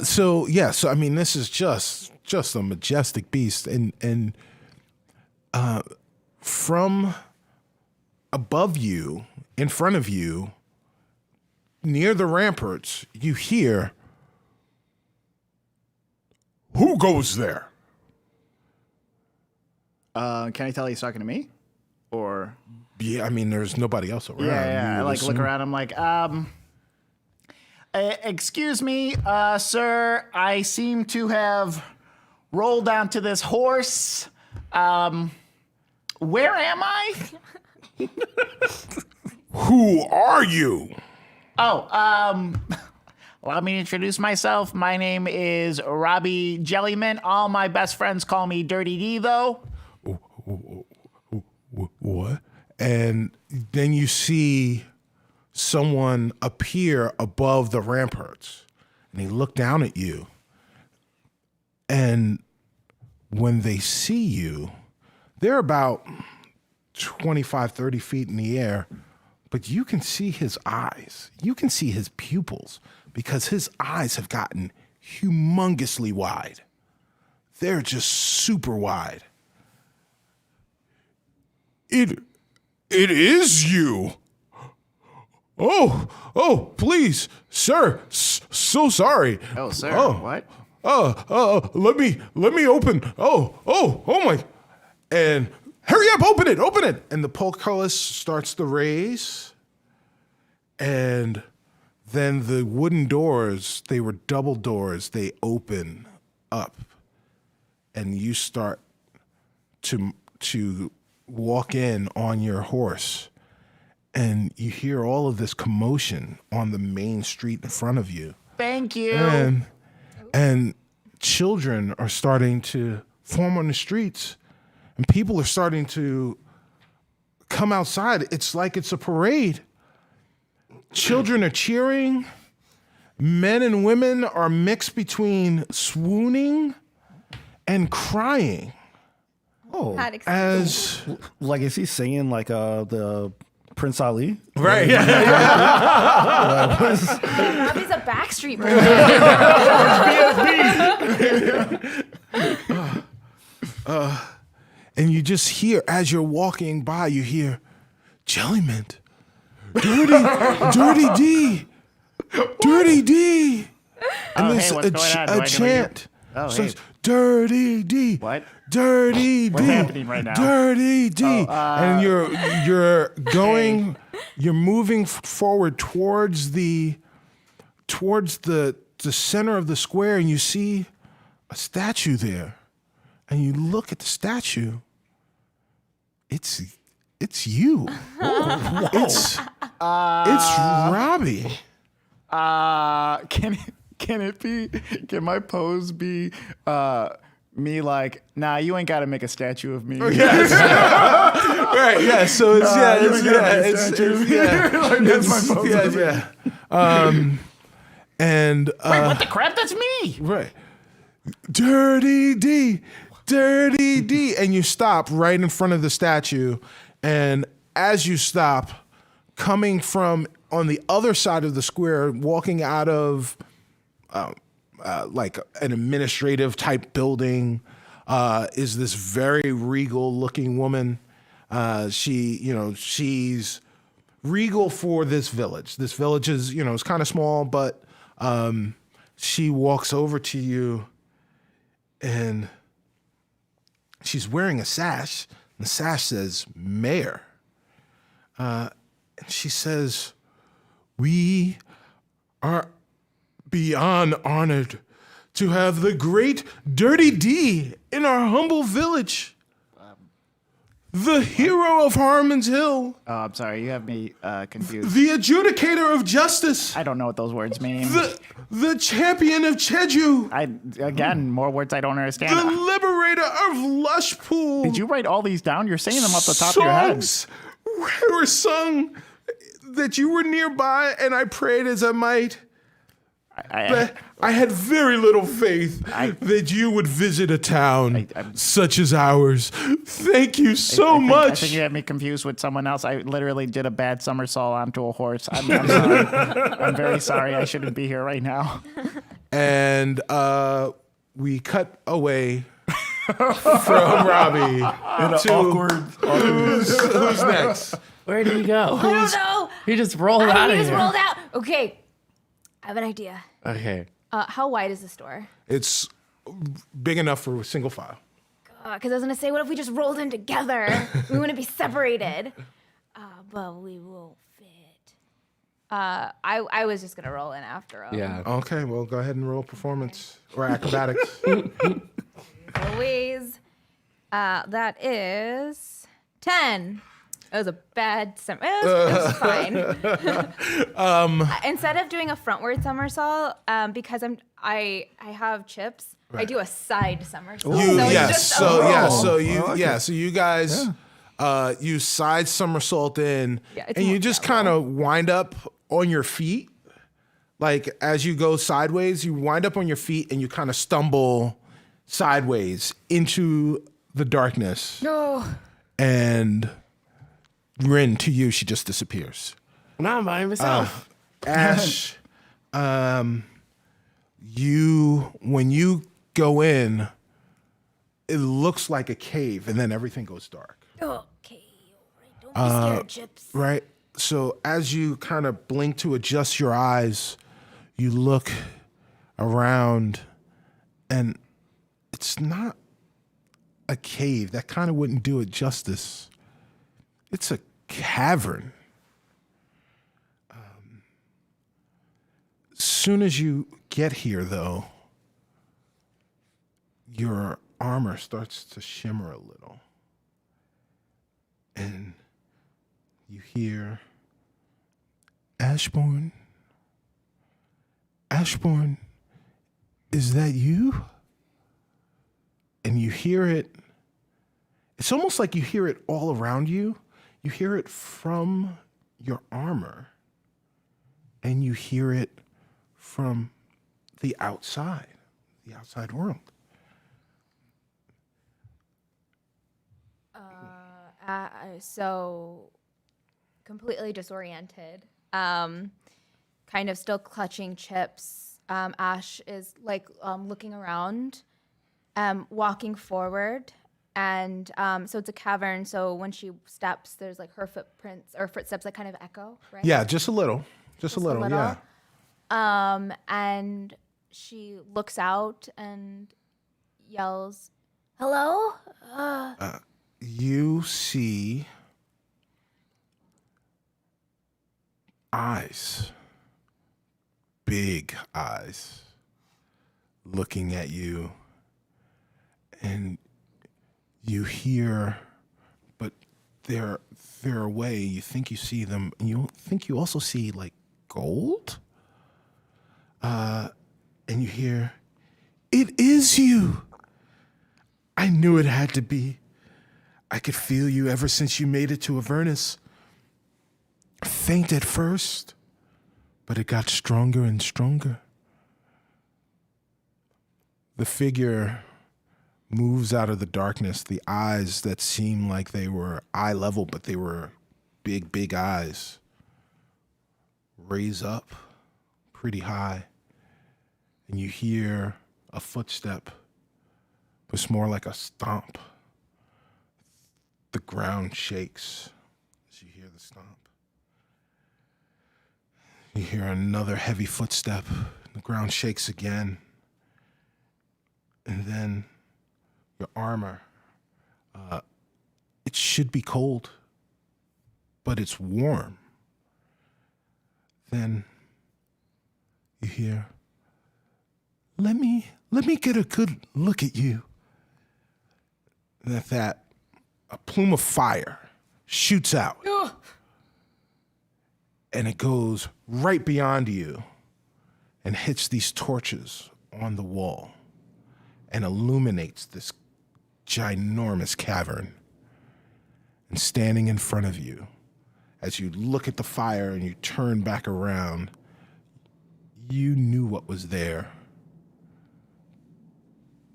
So I mean, this is just a majestic beast, and from above you, in front of you, near the ramparts, you hear, "Who goes there?" Can I tell he's talking to me? Or Yeah, I mean, there's nobody else around. yeah, You I would like look assume. around. I'm like, excuse me, sir. I seem to have rolled onto this horse. Where am I? Who are you? Oh, allow me to introduce myself. My name is Robbie Jellyman. All my best friends call me Dirty D, though. What? And then you see someone appear above the ramparts, and they look down at you. And when they see you, they're about 25, 30 feet in the air, but you can see his eyes. You can see his pupils because his eyes have gotten humongously wide. They're just super wide. It is you. Oh, please, sir. So sorry. Oh, sir. What? Let me open. Oh my. And hurry up, open it. And the portcullis starts to raise. And then the wooden doors, they were double doors, they open up. And you start to walk in on your horse. And you hear all of this commotion on the main street in front of you. Thank you. And children are starting to form on the streets, and people are starting to come outside. It's like it's a parade. Children are cheering. Men and women are mixed between swooning and crying. Oh, Not expecting. As like is he singing like the Prince Ali? right, Robbie's a Backstreet Boy. and you just hear, as you're walking by, you hear, Jellymint, Dirty D, Dirty D. And there's hey, what's going on? Do I know a you? chant. Oh, starts, hey. Dirty D. What? Dirty D. What's happening right now? Dirty D. And you're going, you're moving forward towards the center of the square, and you see a statue there. And you look at the statue. It's you. It's Robbie. Can my pose be me like, nah, you ain't got to make a statue of me. Right, yeah. So it's That's my pose. yeah. And What the crap? That's me. right. Dirty D. And you stop right in front of the statue. And as you stop, coming from on the other side of the square, walking out of like an administrative type building, is this very regal looking woman. She's regal for this village. This village is, it's kind of small, but she walks over to you and she's wearing a sash. The sash says mayor. And she says, "We are beyond honored to have the great Dirty D in our humble village. The hero of Harmon's Hill, Oh, I'm sorry. You have me confused. the adjudicator of justice, I don't know what those words mean. the champion of Cheju, Again, more words I don't the understand. liberator of Lushpool." Did you write all these down? You're saying them off the top of your head. Songs were sung that you were nearby, and I prayed as I might. But I had very little faith that you would visit a town such as ours. Thank you so I much. think you had me confused with someone else. I literally did a bad somersault onto a horse. I'm sorry. I'm very sorry. I shouldn't be here right now. And we cut away from Robbie to who's next? Where did he go? I don't know. He just rolled out He of just here. rolled out. Okay, I have an idea. Okay. How wide is the store? It's big enough for a single file. Because I was gonna say, what if we just rolled in together? We wouldn't be separated. But we will fit. I was just gonna roll in after him. Yeah. Okay, well, go ahead and roll performance or acrobatics. Always. That is 10. It was a bad it was fine. Instead of doing a frontward somersault, because I have chips, I do a side somersault. So you guys you side somersault in, Yeah, it's and you more just level. kind of wind up on your feet. Like as you go sideways, you wind up on your feet and you kind of stumble sideways into the darkness. No. And Rin, to you, she just disappears. No, I'm by myself. Ash, when you go in, it looks like a cave, and then everything goes dark. Okay, all right. Don't be scared, Chips. Right? So as you kind of blink to adjust your eyes, you look around, and it's not a cave. That kind of wouldn't do it justice. It's a cavern. Soon as you get here, though, your armor starts to shimmer a little. And you hear, Ashbourne? Ashbourne, is that you? And you hear it. It's almost like you hear it all around you. You hear it from your armor. And you hear it from the outside world. So completely disoriented, kind of still clutching Chips. Ash is like looking around, walking forward, and so it's a cavern. So when she steps, there's like her footprints or footsteps that kind of echo, right? Yeah, just a little. Just a little, yeah. And she looks out and yells, Hello? You see eyes, big eyes, looking at you, and you hear, but they're away. You think you see them, and you think you also see like gold. And you hear, it is you. I knew it had to be. I could feel you ever since you made it to Avernus. Faint at first, but it got stronger and stronger. The figure moves out of the darkness, the eyes that seem like they were eye level, but they were big, big eyes, raise up pretty high, and you hear a footstep. It's more like a stomp. The ground shakes as you hear the stomp. You hear another heavy footstep. The ground shakes again. And then your armor, it should be cold, but it's warm. Then you hear, let me get a good look at you. And at that, a plume of fire shoots out. And it goes right beyond you and hits these torches on the wall and illuminates this ginormous cavern. And standing in front of you, as you look at the fire and you turn back around, you knew what was there.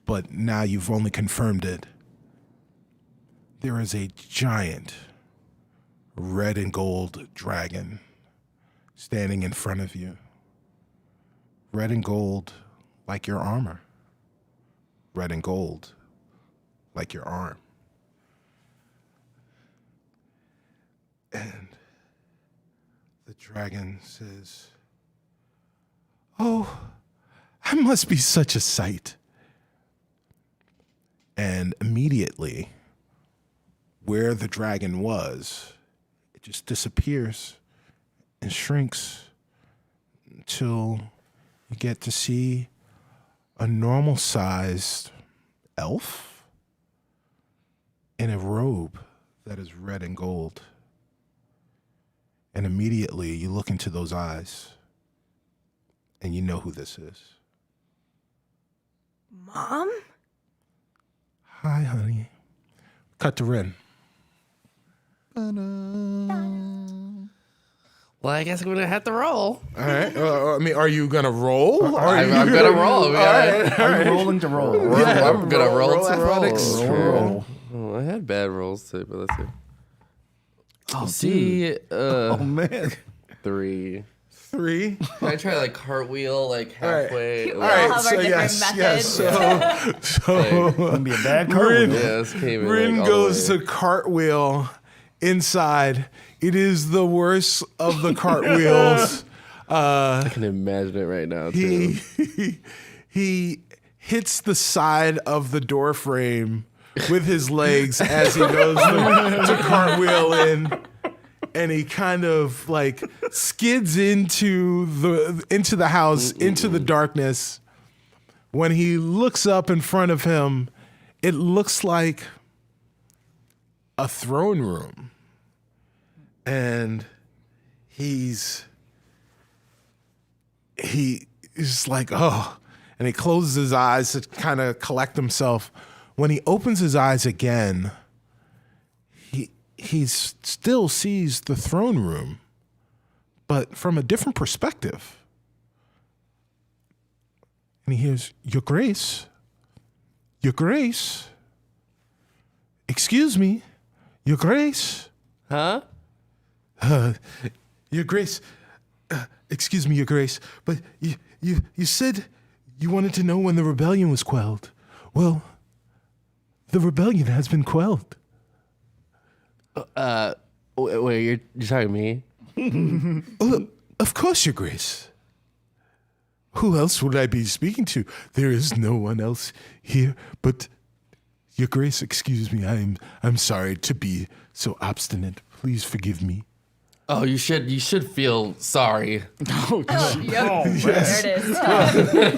But now you've only confirmed it. There is a giant red and gold dragon standing in front of you. Red and gold like your armor. Red and gold like your arm. And the dragon says, "Oh, I must be such a sight." And immediately, where the dragon was, it just disappears and shrinks until you get to see a normal-sized elf in a robe that is red and gold. And immediately you look into those eyes and you know who this is. Mom? Hi, honey. Cut to Ren. Well, I guess I'm gonna have to roll. All right. I mean, are you gonna roll? I'm gonna roll. Are you rolling to roll? I'm gonna roll to athletics. roll. Oh, I had bad rolls too, but let's see. Oh, See, oh man. 3. 3. Can I try like cartwheel like halfway? We all have our different methods. Yes. So Gonna be a bad Rin, card. Yes, came in, Rin like, all goes the way. to cartwheel inside. It is the worst of the cartwheels. I can imagine it right now too. He hits the side of the door frame with his legs as he goes to cartwheel in, and he kind of like skids into the house, into the darkness. When he looks up in front of him, it looks like a throne room, and he's like, oh, and he closes his eyes to kind of collect himself. When he opens his eyes again, he still sees the throne room, but from a different perspective. And he hears, Your Grace, excuse me, Your Grace. Huh? Your Grace, excuse me, Your Grace, but you said you wanted to know when the rebellion was quelled. Well, the rebellion has been quelled. Wait, you're talking to me? Of course, Your Grace. Who else would I be speaking to? There is no one else here but Your Grace. Excuse me. I'm sorry to be so obstinate. Please forgive me. Oh, you should feel sorry. Yep. There it is.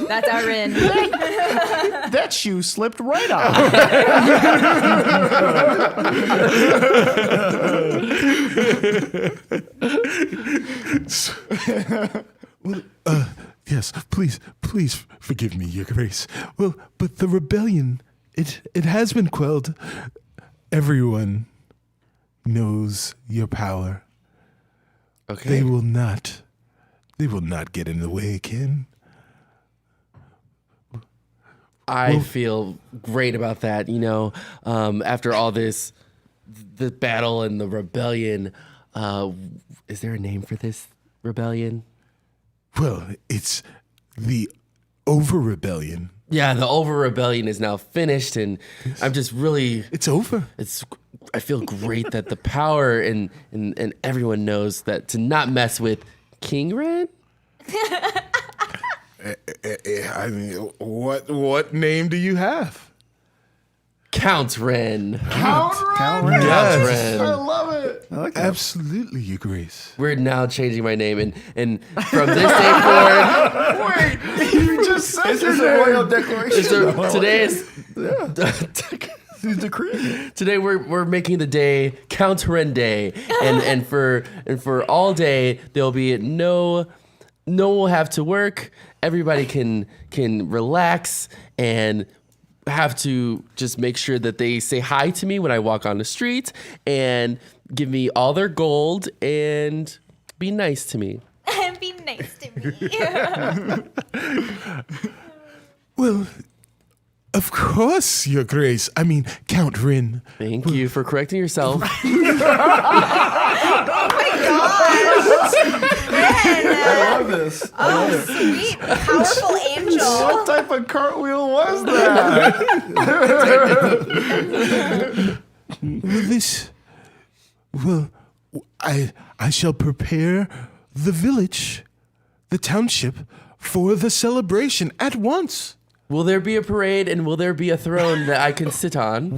That's our Rin. That shoe slipped right off. Yes, please forgive me, Your Grace. Well, but the rebellion, it has been quelled. Everyone knows your power. Okay. They will not get in the way again. I feel great about that. You know, after all this, the battle and the rebellion, is there a name for this rebellion? Well, it's the over-rebellion. Yeah, the over rebellion is now finished, and I'm just really. It's over. I feel great that the power and everyone knows that to not mess with King Ren. I mean, what name do you have? Count Ren. Count Ren. Count Ren. I love it. Absolutely, Your Grace. We're now changing my name, and from this day forward. Wait, you just said This is a royal declaration. So today is. He's decreeing. Today we're making the day Count Ren Day, and for all day there'll be no one will have to work. Everybody can relax and have to just make sure that they say hi to me when I walk on the street and give me all their gold and be nice to me. Be nice to me. Well, of course, Your Grace. I mean, Count Rin. Thank you for correcting yourself. I love this. Oh, sweet, powerful angel. What type of cartwheel was that? I shall prepare the village, the township, for the celebration at once. Will there be a parade and will there be a throne that I can sit on?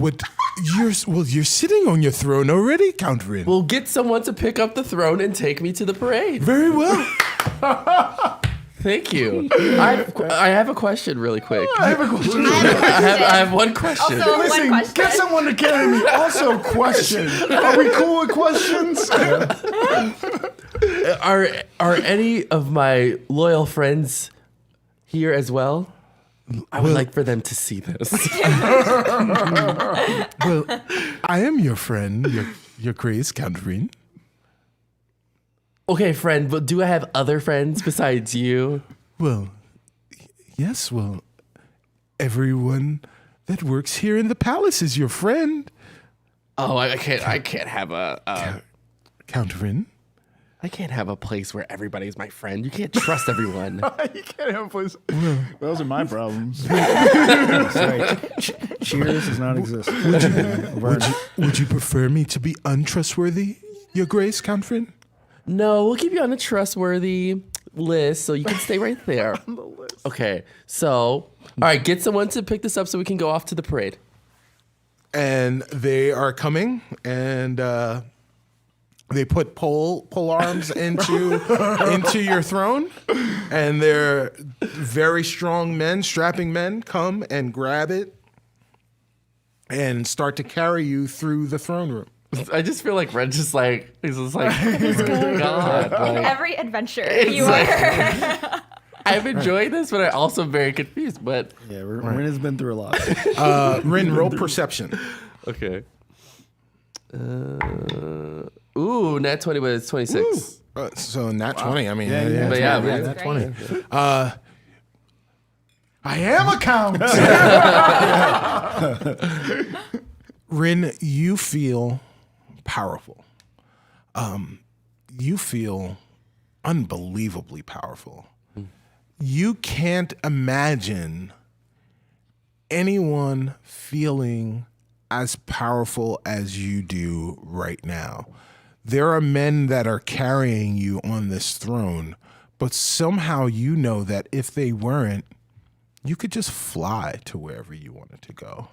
You're sitting on your throne already, Count Rin. We'll get someone to pick up the throne and take me to the parade. Very well. Thank you. I have a question really quick. I have a question. I have one question. Also, one Listen, question. get someone to carry me. Also, question. Are we cool with questions? Are any of my loyal friends here as well? I would like for them to see this. Well, I am your friend, your Grace, Count Rin. Okay, friend, but do I have other friends besides you? Well, yes, everyone that works here in the palace is your friend. Oh, I can't have a Count Rin. I can't have a place where everybody's my friend. You can't trust everyone. You can't have a place. Those are my problems. Sorry. Cheers does not exist. Would you prefer me to be untrustworthy, Your Grace, Count Frin? No, we'll keep you on a trustworthy list, so you can stay right there. Okay, so, all right, get someone to pick this up so we can go off to the parade. And they are coming, and they put pole arms into your throne, and they're very strong men, strapping men, come and grab it and start to carry you through the throne room. I just feel like Red just like, he's just like, what's going on? Like, Every adventure you are. I've enjoyed this, but I'm also very confused, but. Yeah, Rin has been through a lot. Rin, roll perception. Okay. Ooh, nat 20, but it's 26. So nat 20, I mean. But yeah, nat 20. I am a count. Rin, you feel powerful. You feel unbelievably powerful. You can't imagine anyone feeling as powerful as you do right now. There are men that are carrying you on this throne, but somehow you know that if they weren't, you could just fly to wherever you wanted to go.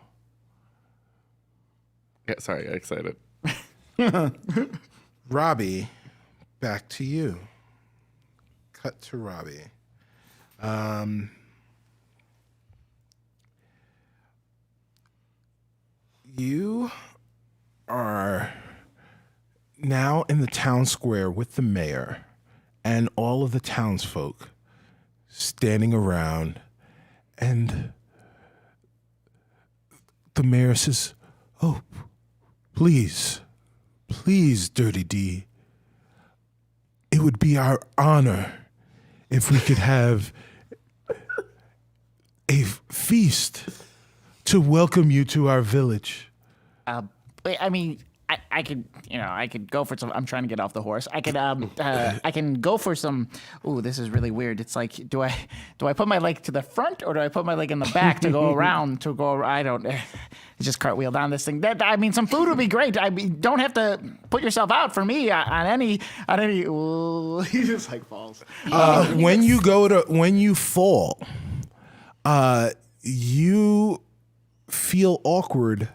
Yeah, sorry, I got excited. Robbie, back to you. Cut to Robbie. You are now in the town square with the mayor and all of the townsfolk standing around, and the mayor says, "Oh, please, Dirty D. It would be our honor if we could have a feast to welcome you to our village." I mean, I could go for some. I'm trying to get off the horse. I can go for some. Ooh, this is really weird. It's like, do I put my leg to the front or do I put my leg in the back to go around? I don't. Just cartwheel down this thing. I mean, some food would be great. I mean, don't have to put yourself out for me on any. Ooh, he just like falls. When you fall, you feel awkward,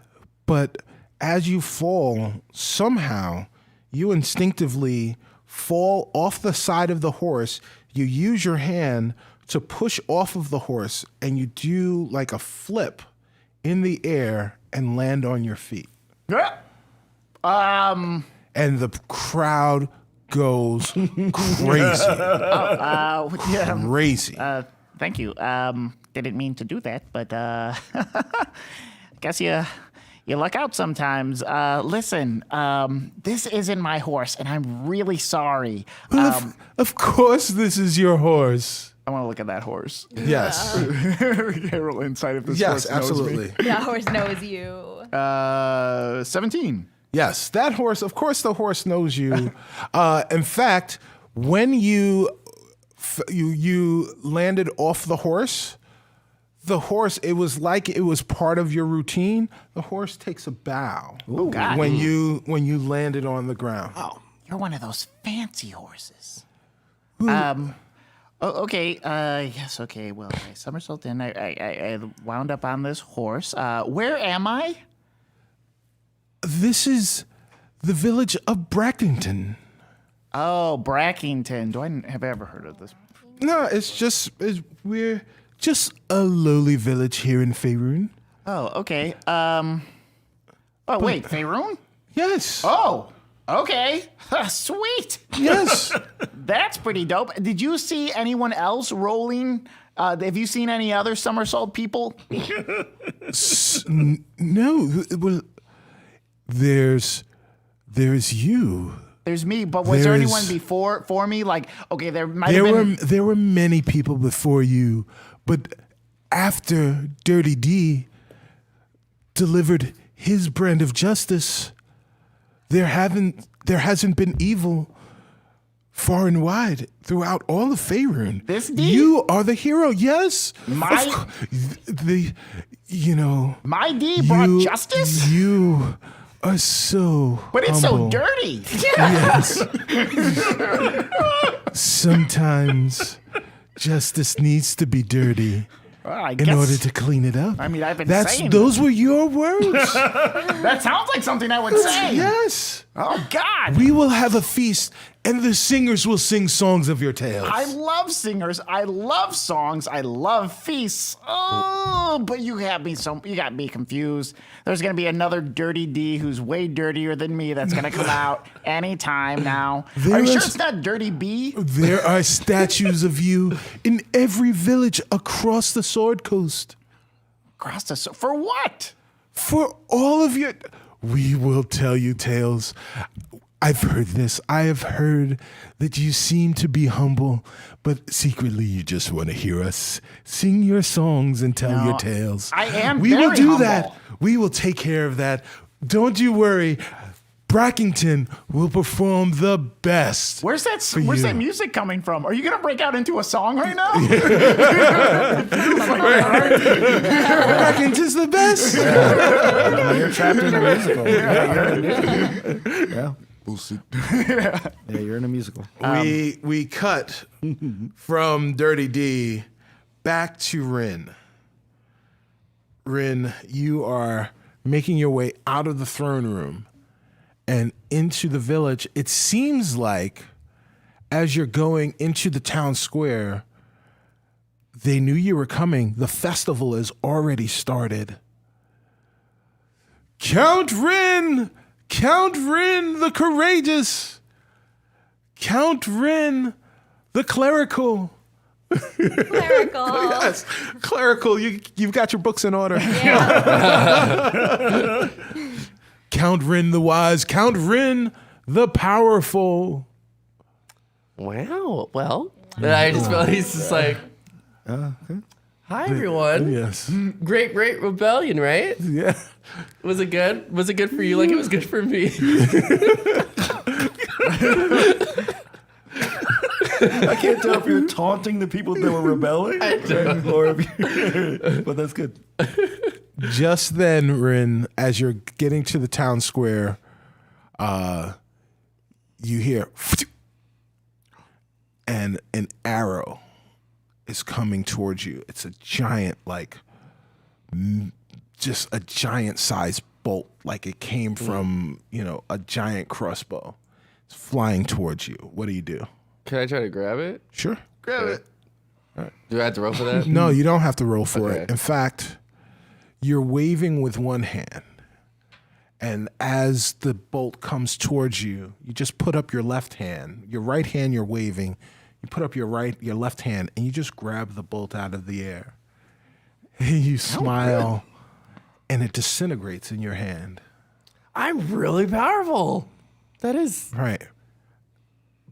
but as you fall, somehow you instinctively fall off the side of the horse. You use your hand to push off of the horse, and you do like a flip in the air and land on your feet. And the crowd goes crazy. Crazy. Thank you. Didn't mean to do that, but guess you luck out sometimes. Listen, this isn't my horse, and I'm really sorry. Of course this is your horse. I want to look at that horse. Yes. Can I roll insight if this horse knows absolutely. me? That horse knows you. 17. Yes, that horse, of course the horse knows you. In fact, when you landed off the horse, it was like it was part of your routine. The horse takes a bow. Oh, God. When you landed on the ground. Oh, you're one of those fancy horses. Okay. Yes. Okay. Well, I somersaulted in. I wound up on this horse. Where am I? This is the village of Brackington. Oh, Brackington. Have I ever heard of this? No, we're just a lowly village here in Faerun. Oh, okay. Wait, Faerun? Yes. Oh, okay. Sweet. Yes. That's pretty dope. Did you see anyone else rolling? Have you seen any other somersault people? No. Well, there's you. There's me, but was there anyone before me? Like, okay, there might have been. There were many people before you, but after Dirty D delivered his brand of justice, there hasn't been evil far and wide throughout all of Faerun. This D? You are the hero, yes. My- Of you know. My D brought justice? You are so But it's humble. so dirty. Yes. Sometimes justice needs to be dirty Well, I in guess order to clean it up. I mean, I've been saying those were your words. that sounds like something I would say. Yes. Oh, God. We will have a feast, and the singers will sing songs of your tales. I love singers. I love songs. I love feasts. Oh, but you got me confused. There's gonna be another dirty D who's way dirtier than me. That's gonna come out anytime now. Are you sure it's not Dirty B? There are statues of you in every village across the Sword Coast. For what? For all of your... We will tell you tales. I've heard this. I have heard that you seem to be humble, but secretly you just want to hear us sing your songs and tell your tales. I am We will very do humble. that. We will take care of that. Don't you worry. Brackington will perform the best. Where's that you. music coming from? Are you gonna break out into a song right now? Brackington's the best. You're trapped in a musical. Yeah, you're in a musical. We cut from Dirty D back to Rin. Rin, you are making your way out of the throne room and into the village. It seems like as you're going into the town square, they knew you were coming. The festival has already started. Count Rin! Count Rin the courageous! Count Rin the clerical! Clerical. Yes, clerical, you've got your books in order. Count Rin the wise, Count Rin the powerful. Wow. Well, I just felt he's just like, hi everyone. Yes. Great rebellion, right? Yeah. Was it good? Was it good for you? Like it was good for me. I can't tell if you're taunting the people that were rebelling, or if but that's good. Just then, Rin, as you're getting to the town square, you hear, and an arrow is coming towards you. It's a giant, just a giant sized bolt, like it came from, a giant crossbow. It's flying towards you. What do you do? Can I try to grab it? Sure. Grab it. Do I have to roll for that? No, you don't have to roll for Okay. it. In fact, you're waving with one hand. And as the bolt comes towards you, you just put up your left hand. Your right hand you're waving. You put up your left hand, and you just grab the bolt out of the air. You smile, and it disintegrates in your hand. I'm really powerful. That is. Right.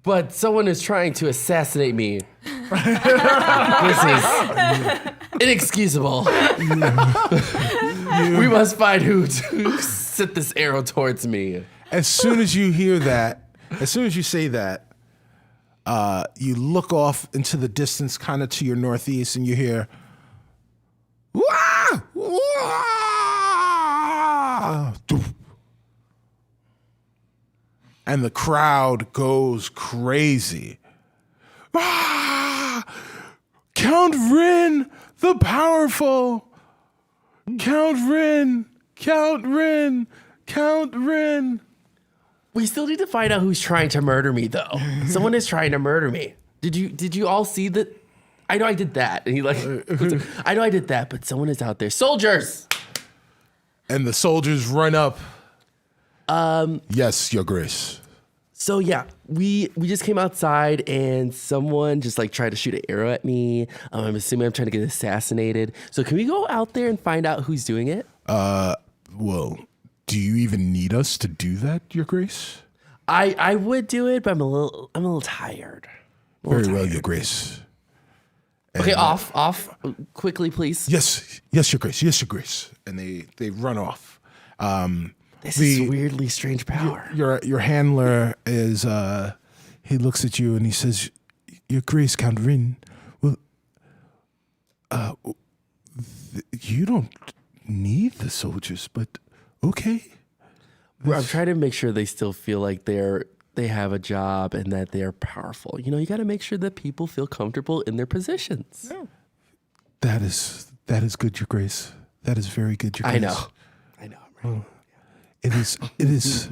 But someone is trying to assassinate me. This is inexcusable. We must find who to set this arrow towards me. As soon as you hear that, as soon as you say that, you look off into the distance, kind of to your northeast, and you hear, "Wah! Wah!" And the crowd goes crazy. Ah! Count Rin, the powerful. Count Rin, Count Rin, Count Rin. We still need to find out who's trying to murder me, though. Someone is trying to murder me. Did you all see that? I know I did that. And he I know I did that, but someone is out there. Soldiers! And the soldiers run up. Yes, Your Grace. So yeah, we just came outside and someone just tried to shoot an arrow at me. I'm assuming I'm trying to get assassinated. So can we go out there and find out who's doing it? Well, do you even need us to do that, Your Grace? I would do it, but I'm a little tired. Very well, Your Grace. Okay, off quickly, please. Yes, Your Grace. Yes, Your Grace. And they run off. This is a weirdly strange power. Your handler is he looks at you and he says, "Your Grace, Count Rin, well, you don't need the soldiers, but okay." I'm trying to make sure they still feel like they have a job and that they're powerful. You know, you got to make sure that people feel comfortable in their positions. That is good, Your Grace. That is very good, Your Grace. I know. Right? It is.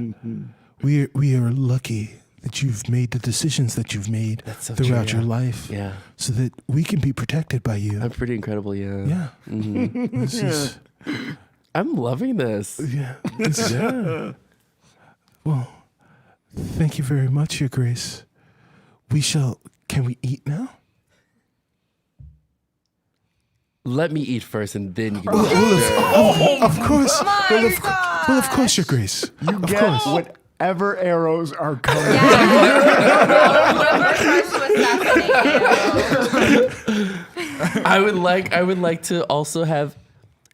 We are lucky that you've made the decisions that you've made So throughout true, your life, Yeah. so that we can be protected by you. I'm pretty incredible. Yeah. Yeah. This is. I'm loving this. Yeah. Well, thank you very much, Your Grace. Can we eat now? Let me eat first and then you can Of course. Well, of course, Your Grace. You Of get course. whatever arrows are coming. Whoever tries to assassinate you. I would like to also have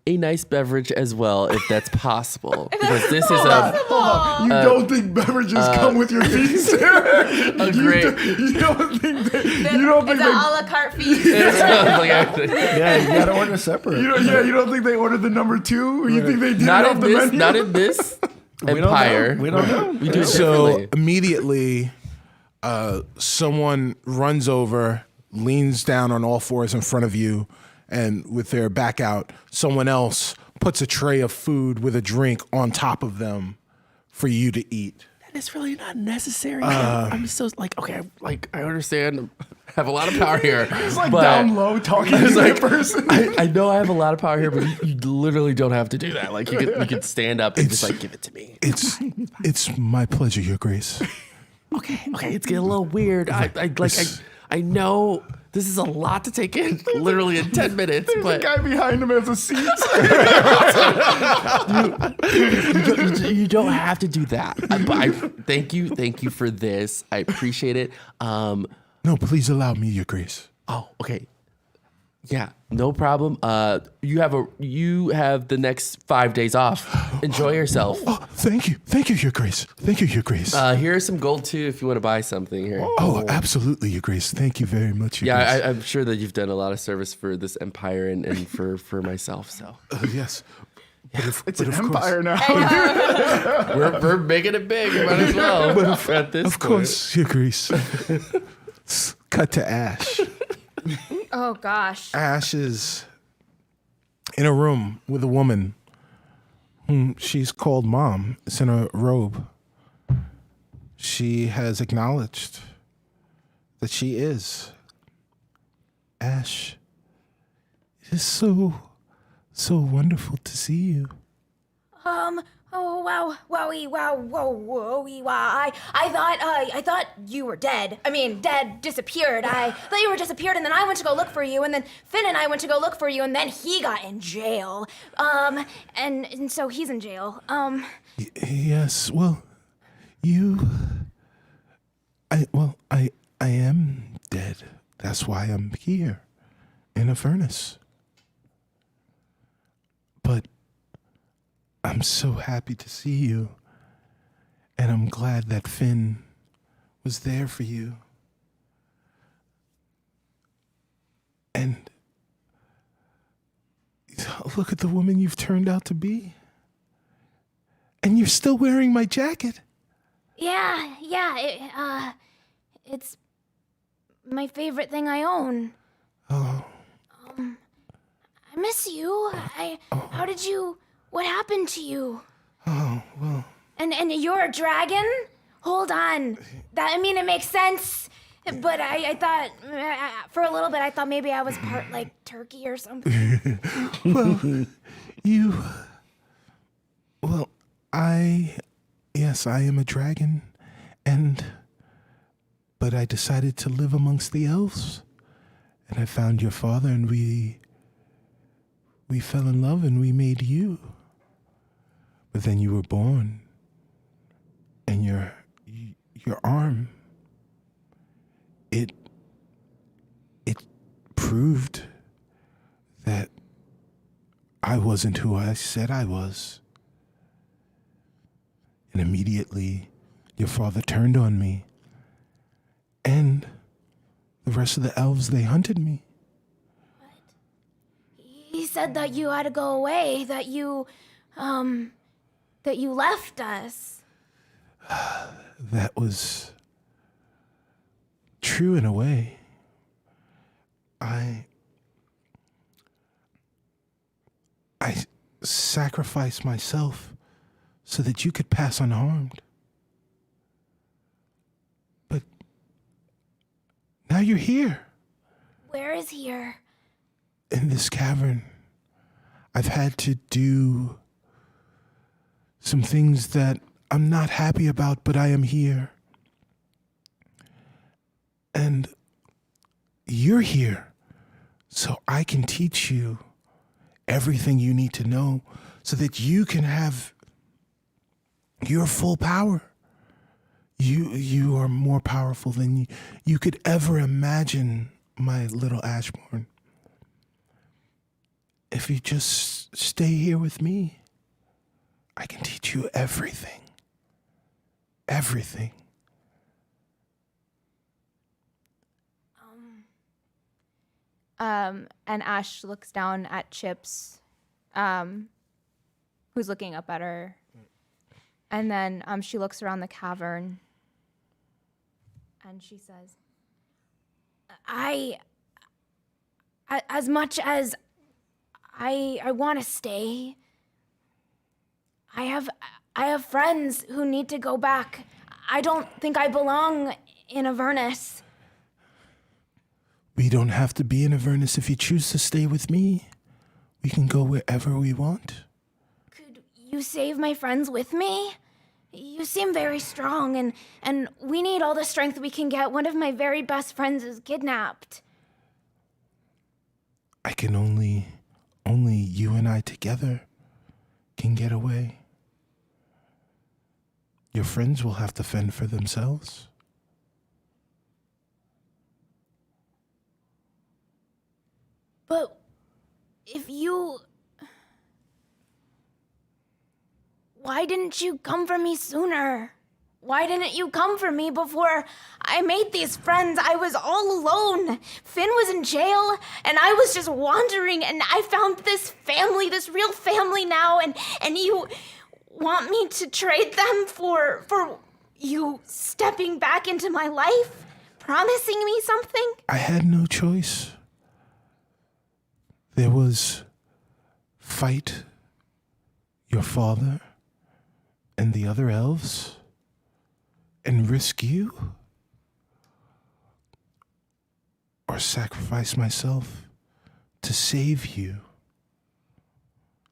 a nice beverage as well, if that's possible. Because this is You don't think beverages come with your feast? a great. You don't think It's an a la carte feast. Yeah, you gotta order separate. you don't think they ordered the number 2? Or you think they did it Not off in the this. menu? Not in this empire. We don't know. We do it So differently. immediately, someone runs over, leans down on all fours in front of you, and with their back out, someone else puts a tray of food with a drink on top of them for you to eat. It's really not necessary. I'm so okay. I understand. I have a lot of power here. It's like but down low talking to the person. I know I have a lot of power here, but you literally don't have to do that. Like you could stand up and just give it to me. It's my pleasure, Your Grace. Okay, it's getting a little weird. I know this is a lot to take in, literally in 10 minutes. There's But a guy behind him has a seat. you don't have to do that. I thank you for this. I appreciate it. No, please allow me, Your Grace. Oh, okay. Yeah, no problem. You have the next 5 days off. Enjoy yourself. Oh, thank you, Your Grace. Thank you, Your Grace. Here's some gold too if you want to buy something here. Oh, absolutely, Your Grace. Thank you very much, Your Grace. Yeah, I'm sure that you've done a lot of service for this empire and for myself. So Yes. It's an empire now. we're making it big. We might as well. At this Of point. course, Your Grace. Cut to Ash. Oh gosh. Ash is in a room with a woman whom she's called Mom. It's in a robe. She has acknowledged that she is. Ash, it is so wonderful to see you. Oh wow, wowie, wow, whoa, whoa, wow. I thought you were dead. I mean, dead, disappeared. I thought you were disappeared, and then I went to go look for you, and then Finn and I went to go look for you, and then he got in jail. And so he's in jail. Yes, well, I am dead. That's why I'm here in a furnace. But I'm so happy to see you, and I'm glad that Finn was there for you. And look at the woman you've turned out to be. And you're still wearing my jacket. Yeah. It's my favorite thing I own. Oh. I miss you. What happened to you? Oh, well. And you're a dragon? Hold on. It makes sense. But I thought, for a little bit, I thought maybe I was part, turkey or something. Yes, I am a dragon, but I decided to live amongst the elves, and I found your father, and we fell in love, and we made you. But then you were born, and your arm, it proved that I wasn't who I said I was. And immediately, your father turned on me, And the rest of the elves, they hunted me. He said that you had to go away, that you left us. That was true in a way. I sacrificed myself so that you could pass unharmed. But now you're here Where is here? in this cavern. I've had to do some things that I'm not happy about, but I am here. And you're here, so I can teach you everything you need to know so that you can have your full power. You are more powerful than you could ever imagine, my little Ashbourne. If you just stay here with me, I can teach you everything. Everything. And Ash looks down at Chips, who's looking up at her. And then she looks around the cavern and she says, As much as I want to stay, I have friends who need to go back. I don't think I belong in Avernus. We don't have to be in Avernus. If you choose to stay with me, we can go wherever we want. Could you save my friends with me? You seem very strong, and we need all the strength we can get. One of my very best friends is kidnapped. I can only you and I together can get away. Your friends will have to fend for themselves. But if you... Why didn't you come for me sooner? Why didn't you come for me before I made these friends? I was all alone. Finn was in jail, and I was just wandering, and I found this family, this real family now, and you want me to trade them for you stepping back into my life? Promising me something? I had no choice. There was fight your father and the other elves and risk you, or sacrifice myself to save you,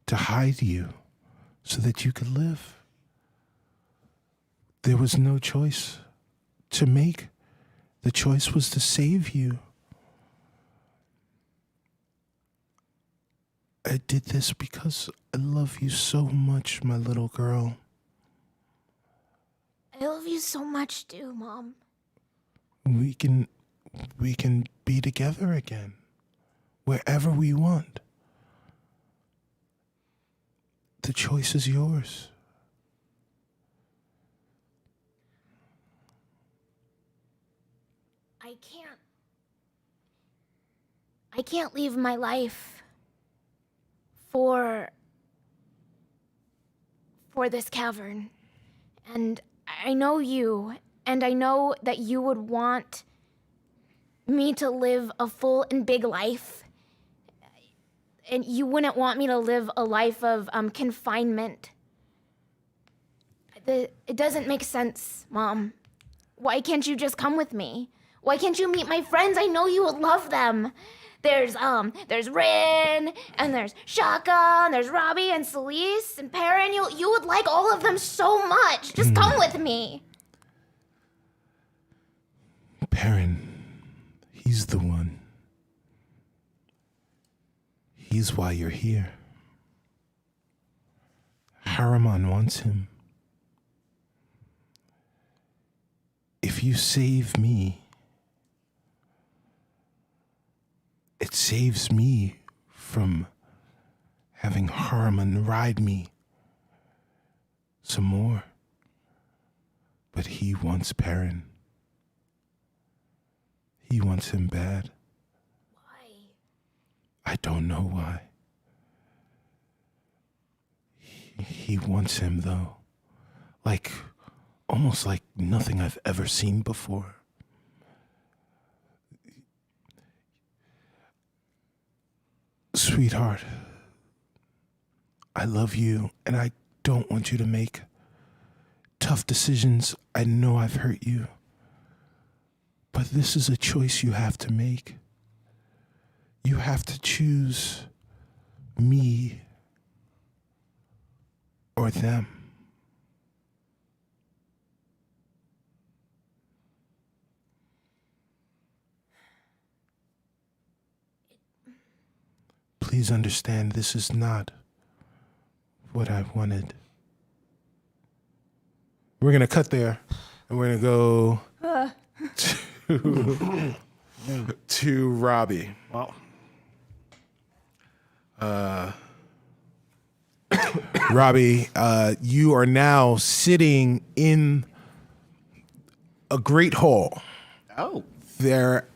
to hide you so that you could live. There was no choice to make. The choice was to save you. I did this because I love you so much, my little girl. I love you so much too, Mom. We can be together again, wherever we want. The choice is yours. I can't leave my life for this cavern. And I know you, and I know that you would want me to live a full and big life. And you wouldn't want me to live a life of confinement. It doesn't make sense, Mom. Why can't you just come with me? Why can't you meet my friends? I know you would love them. There's Rin, and there's Shaka, and there's Robbie, and Celeste, and Perrin. You would like all of them so much. Just come with me. Perrin, he's the one. He's why you're here. Harriman wants him. If you save me, it saves me from having Harriman ride me some more. But he wants Perrin. He wants him bad. Why? I don't know why. He wants him, though. Like, almost like nothing I've ever seen before. Sweetheart, I love you, and I don't want you to make tough decisions. I know I've hurt you. But this is a choice you have to make. You have to choose me or them. Please understand, this is not what I wanted. We're going to cut there, and we're going to go to Robbie. Well, Robbie, you are now sitting in a great hall. Oh. There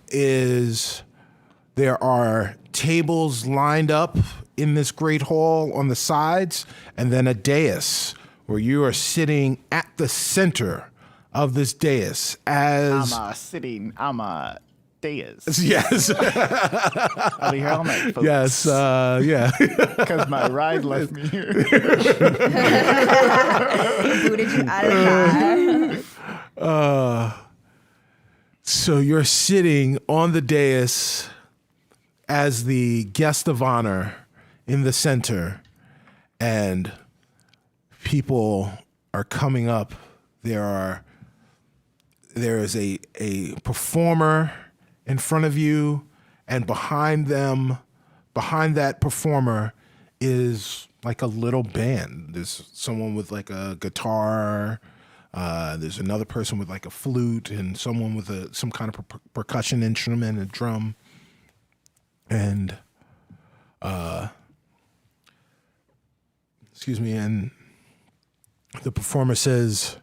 are tables lined up in this great hall on the sides, and then a dais where you are sitting at the center of this dais as I'm a dais. yes, I'll be here all night, folks. yes, yeah. Because my ride left me here. Booted you out of that. So you're sitting on the dais as the guest of honor in the center, and people are coming up. There is a performer in front of you, and behind that performer is like a little band. There's someone with like a guitar. There's another person with like a flute, and someone with some kind of percussion instrument, a drum. And, and the performer says,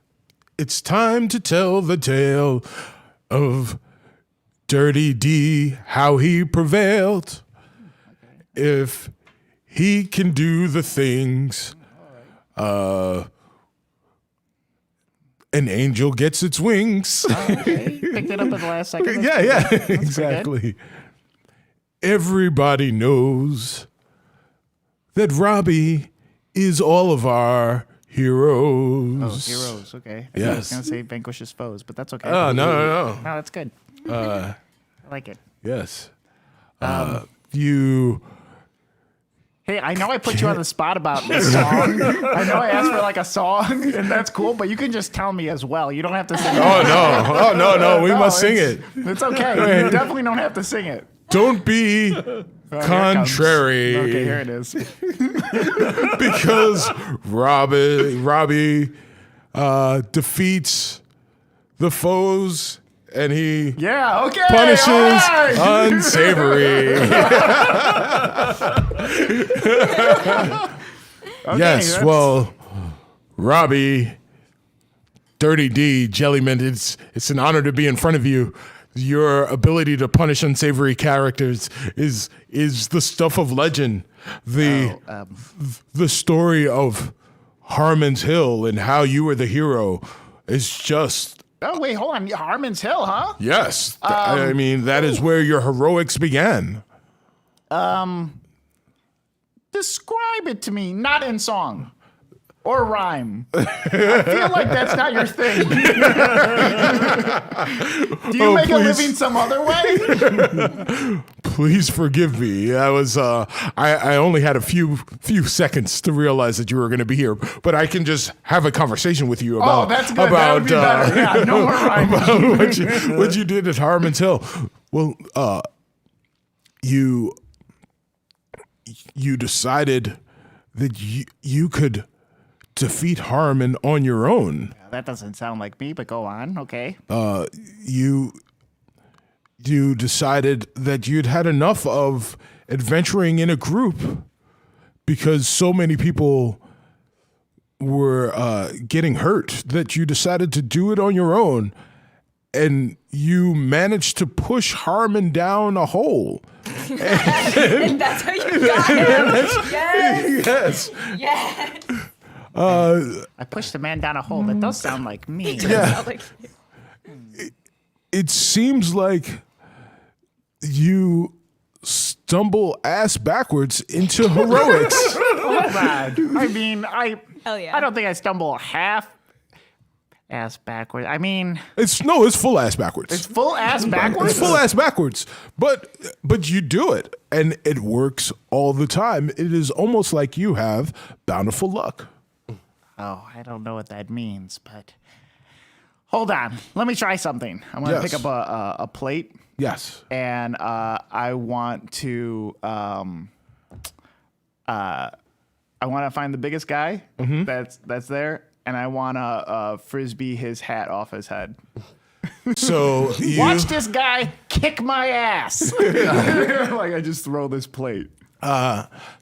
"It's time to tell the tale of Dirty D, how he prevailed. If he can do the things, an angel gets its wings." Okay. Picked it up at the last second. Yeah, exactly. Everybody knows that Robbie is all of our heroes. Oh, heroes. Okay. I Yes. was going to say vanquishes foes, but that's okay. Oh, no. No, that's good. I like it. Yes. You... Hey, I know I put you on the spot about this song. I know I asked for like a song, and that's cool, but you can just tell me as well. You don't have to sing it. Oh, no. We must sing it. It's okay. You definitely don't have to sing it. Don't be contrary. Okay, here it is. Because Robbie defeats the foes, and he Yeah, okay. punishes all right. unsavory. Yes, that's- well, Robbie, Dirty D, Jellymint, it's an honor to be in front of you. Your ability to punish unsavory characters is the stuff of legend. The story of Harmon's Hill and how you were the hero is just... Oh, wait, hold on. Harmon's Hill, huh? Yes. I mean, that is where your heroics began. Describe it to me, not in song or rhyme. I feel like that's not your thing. Do you make a please. living some other way? Please forgive me. I was I only had a few seconds to realize that you were going to be here, but I can just have a conversation with you about That's good. That would be better. Yeah, no more rhyme. about what you did at Harmon's Hill. Well, you decided that you could defeat Harmon on your own. That doesn't sound like me, but go on. Okay. You decided that you'd had enough of adventuring in a group because so many people were getting hurt that you decided to do it on your own. and you manage to push Harmon down a hole. And that's how you got him. Yes. Yes. Yes. I pushed the man down a hole. That does sound like me. Yeah. It seems like you stumble ass backwards into heroics. Hold on. I mean, Hell yeah. I don't think I stumble half ass backwards. I mean, It's full ass backwards. it's full ass backwards. It's full ass backwards, but you do it, and it works all the time. It is almost like you have bountiful luck. Oh, I don't know what that means, but hold on. Let me try something. I'm gonna Yes. pick up a plate, Yes. and I want to find the biggest guy that's there, and I want to frisbee his hat off his head. So you Watch this guy kick my ass. Like I just throw this plate.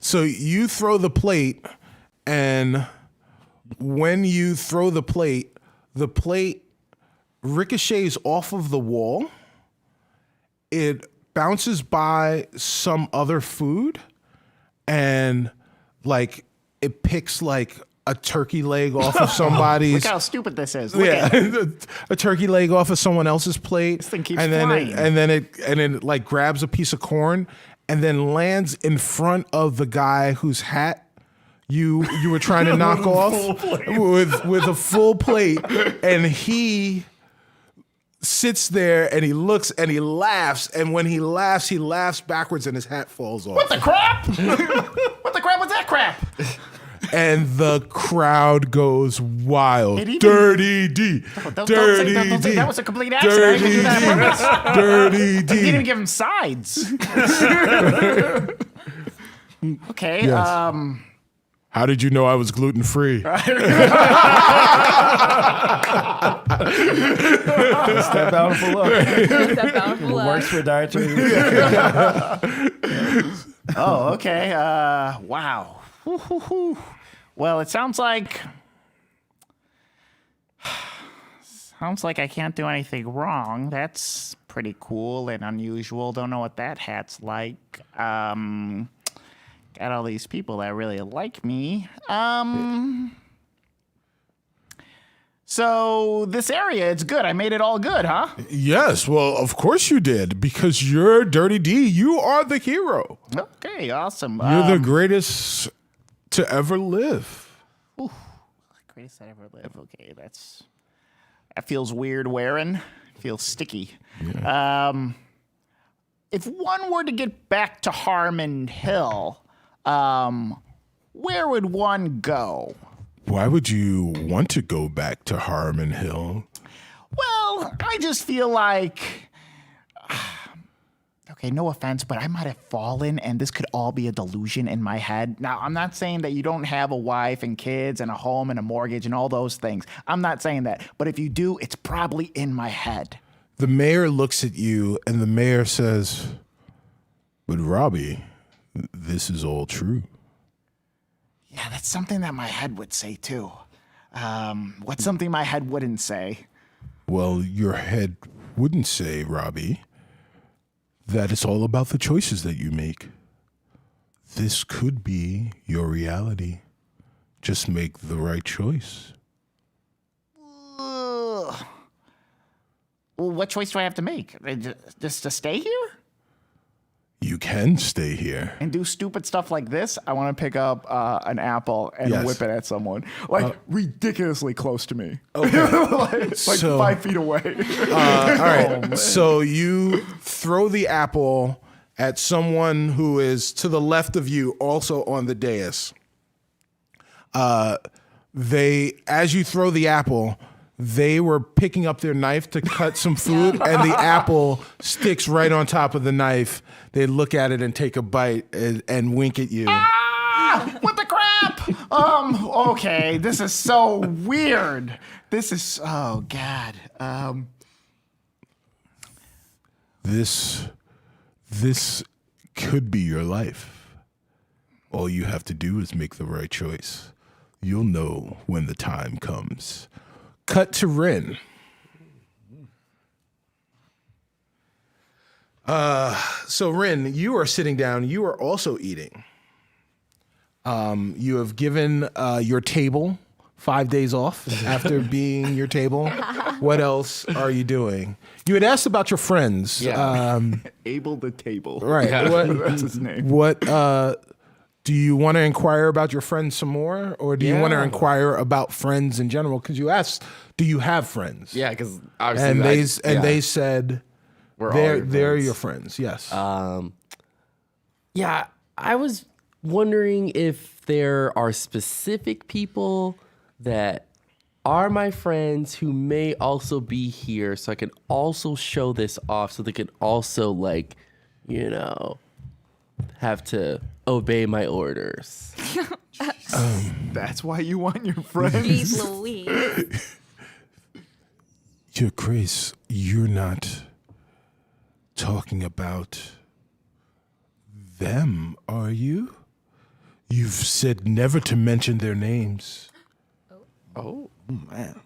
So you throw the plate, and when you throw the plate ricochets off of the wall. It bounces by some other food, and like it picks like a turkey leg off of somebody's. Look how stupid this is. Look at it. A turkey leg off of someone else's plate. This thing keeps and then flying. and then it like grabs a piece of corn and then lands in front of the guy whose hat you were trying to knock off with a full plate, and he sits there and he looks and he laughs, and when he laughs backwards and his hat falls off. What the crap? What the crap was that crap? And the crowd goes wild. It even- Dirty D. Don't Dirty say D. that was a complete accident. I didn't do that on purpose. Dirty I didn't even D. give him sides. Okay. Yes. How did you know I was gluten free? Step bountiful luck. That bountiful luck. Works for dietary. Oh, okay. Wow. Well, it sounds like I can't do anything wrong. That's pretty cool and unusual. Don't know what that hat's like. Got all these people that really like me. So this area, it's good. I made it all good, huh? Yes, well, of course you did, because you're Dirty D. You are the hero. Okay, awesome. You're the greatest to ever live. Greatest I ever live. Okay, that feels weird wearing. Feels sticky. If one were to get back to Harmon Hill, where would one go? Why would you want to go back to Harmon Hill? Well, I just feel like, okay, no offense, but I might have fallen and this could all be a delusion in my head. Now, I'm not saying that you don't have a wife and kids and a home and a mortgage and all those things. I'm not saying that. But if you do, it's probably in my head. The mayor looks at you and the mayor says, "But Robbie, this is all true." Yeah, that's something that my head would say too. What's something my head wouldn't say? Well, your head wouldn't say, Robbie, that it's all about the choices that you make. This could be your reality. Just make the right choice. Ugh. Well, what choice do I have to make? Just to stay here? You can stay here. And do stupid stuff like this. I want to pick up an apple and Yes. whip it at someone, like ridiculously close to me, like So- 5 feet away. All right. So you throw the apple at someone who is to the left of you, also on the dais. As you throw the apple, they were picking up their knife to cut some food, and the apple sticks right on top of the knife. They look at it and take a bite and wink at you. Ah! What the crap? Okay, this is so weird. This is, oh God. This could be your life. All you have to do is make the right choice. You'll know when the time comes. Cut to Rin. So Rin, you are sitting down. You are also eating. You have given your table 5 days off after being your table. What else are you doing? You had asked about your friends. Yeah. Able the table. Right. That's his name. What do you want to inquire about your friends some more, or do you want to Yeah. inquire about friends in general? Because you asked, "Do you have friends?" Yeah, because obviously They said we're all they're your friends. friends. Yes. Yeah, I was wondering if there are specific people that are my friends who may also be here, so I can also show this off, so they can also have to obey my orders. That's why you want your friends. Jeez Louise. Your Grace, you're not talking about them, are you? You've said never to mention their names. Oh, Man.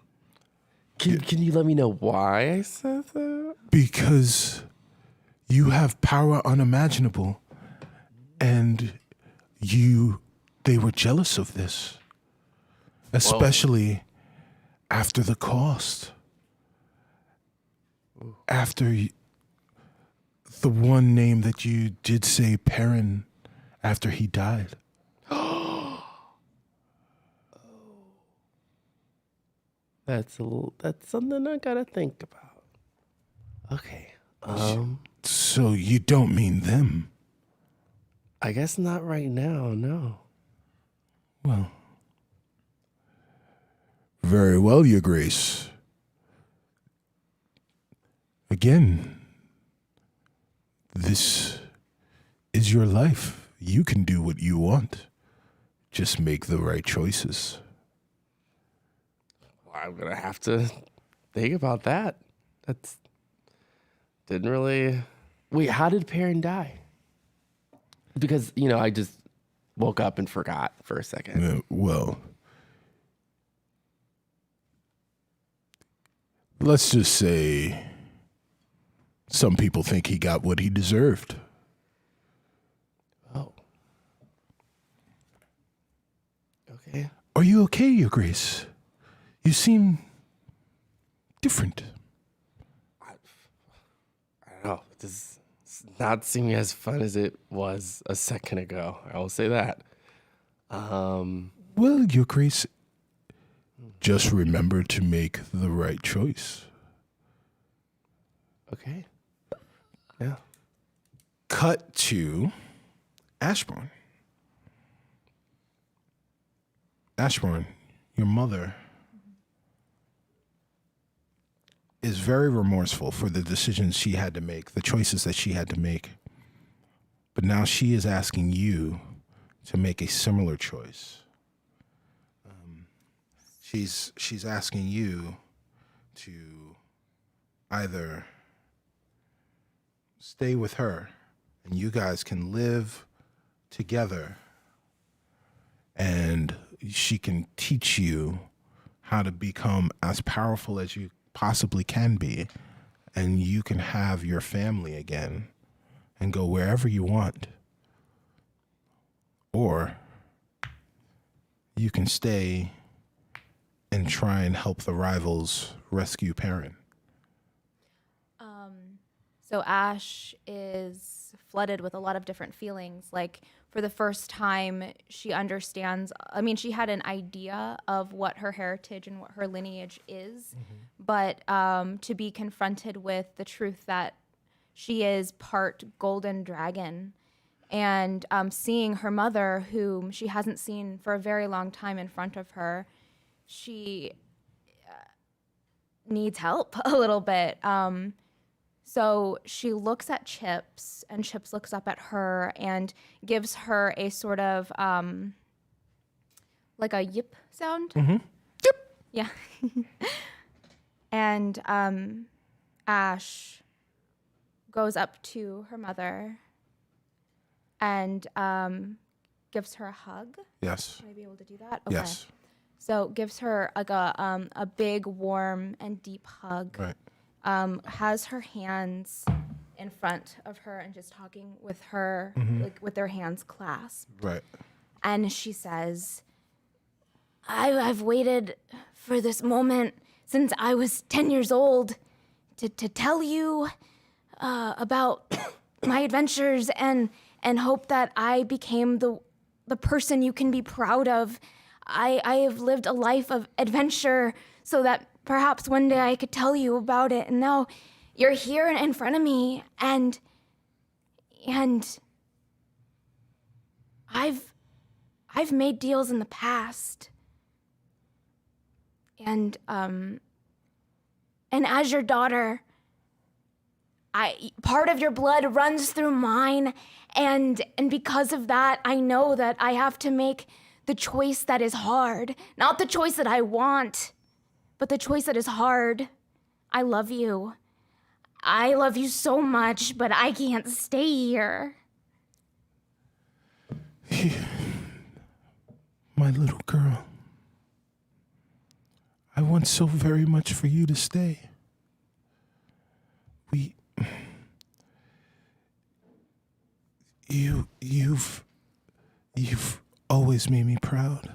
can you let me know why I said that? Because you have power unimaginable, and they were jealous of this, especially after the cost. After the one name that you did say, Perrin, after he died. That's something I gotta think about. Okay. So you don't mean them? I guess not right now, no. Well, very well, Your Grace. Again, this is your life. You can do what you want. Just make the right choices. I'm gonna have to think about that. Didn't really. Wait, how did Perrin die? Because I just woke up and forgot for a second. Well, let's just say some people think he got what he deserved. Oh. Okay. Are you okay, Your Grace? You seem different. I don't know. This is not seeming as fun as it was a second ago. I will say that. Well, Your Grace, just remember to make the right choice. Okay. Yeah. Cut to Ashbourne. Ashbourne, your mother is very remorseful for the decisions she had to make, the choices that she had to make. But now she is asking you to make a similar choice. She's asking you to either stay with her and you guys can live together, and she can teach you how to become as powerful as you possibly can be, and you can have your family again and go wherever you want. Or you can stay and try and help the rivals rescue Perrin. So Ash is flooded with a lot of different feelings. Like, for the first time, she understands. I mean, she had an idea of what her heritage and what her lineage is, but to be confronted with the truth that she is part golden dragon, and seeing her mother, whom she hasn't seen for a very long time, in front of her, she needs help a little bit. So she looks at Chips, and Chips looks up at her and gives her a sort of like a yip sound. Yip. Yeah. And Ash goes up to her mother and gives her a hug. Yes. May I be able to do that? Okay. Yes. So gives her like a big, warm, and deep hug. Right. Has her hands in front of her and just talking with her, like with their hands clasped. Right. And she says, I've waited for this moment since I was 10 years old to tell you about my adventures and hope that I became the person you can be proud of. I have lived a life of adventure so that perhaps one day I could tell you about it. And now you're here in front of me, and I've made deals in the past. And as your daughter, part of your blood runs through mine, and because of that, I know that I have to make the choice that is hard. Not the choice that I want, but the choice that is hard. I love you. I love you so much, but I can't stay here. My little girl, I want so very much for you to stay. You've always made me proud.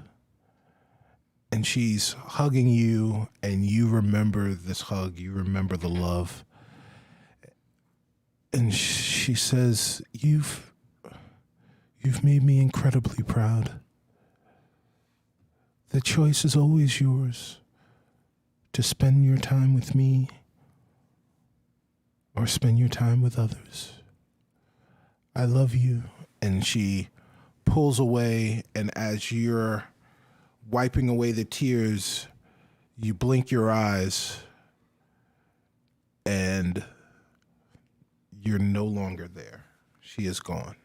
And she's hugging you, and you remember this hug, you remember the love. And she says, you've made me incredibly proud. The choice is always yours, to spend your time with me or spend your time with others. I love you. And she pulls away, and as you're wiping away the tears, you blink your eyes, and you're no longer there. She is gone.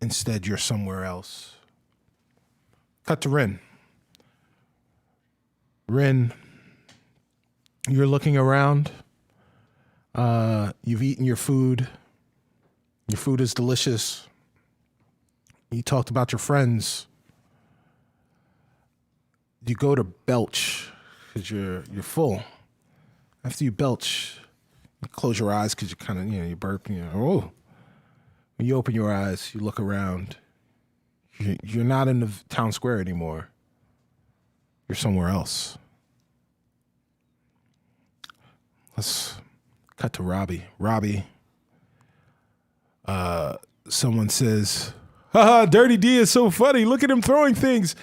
Instead, you're somewhere else. Cut to Rin. Rin, you're looking around. You've eaten your food. Your food is delicious. You talked about your friends. You go to belch because you're full. After you belch, you close your eyes because you kind of, you burp. Oh. When you open your eyes, you look around. You're not in the town square anymore. You're somewhere else. Let's cut to Robbie. Robbie, someone says, haha, Dirty D is so funny. Look at him throwing things.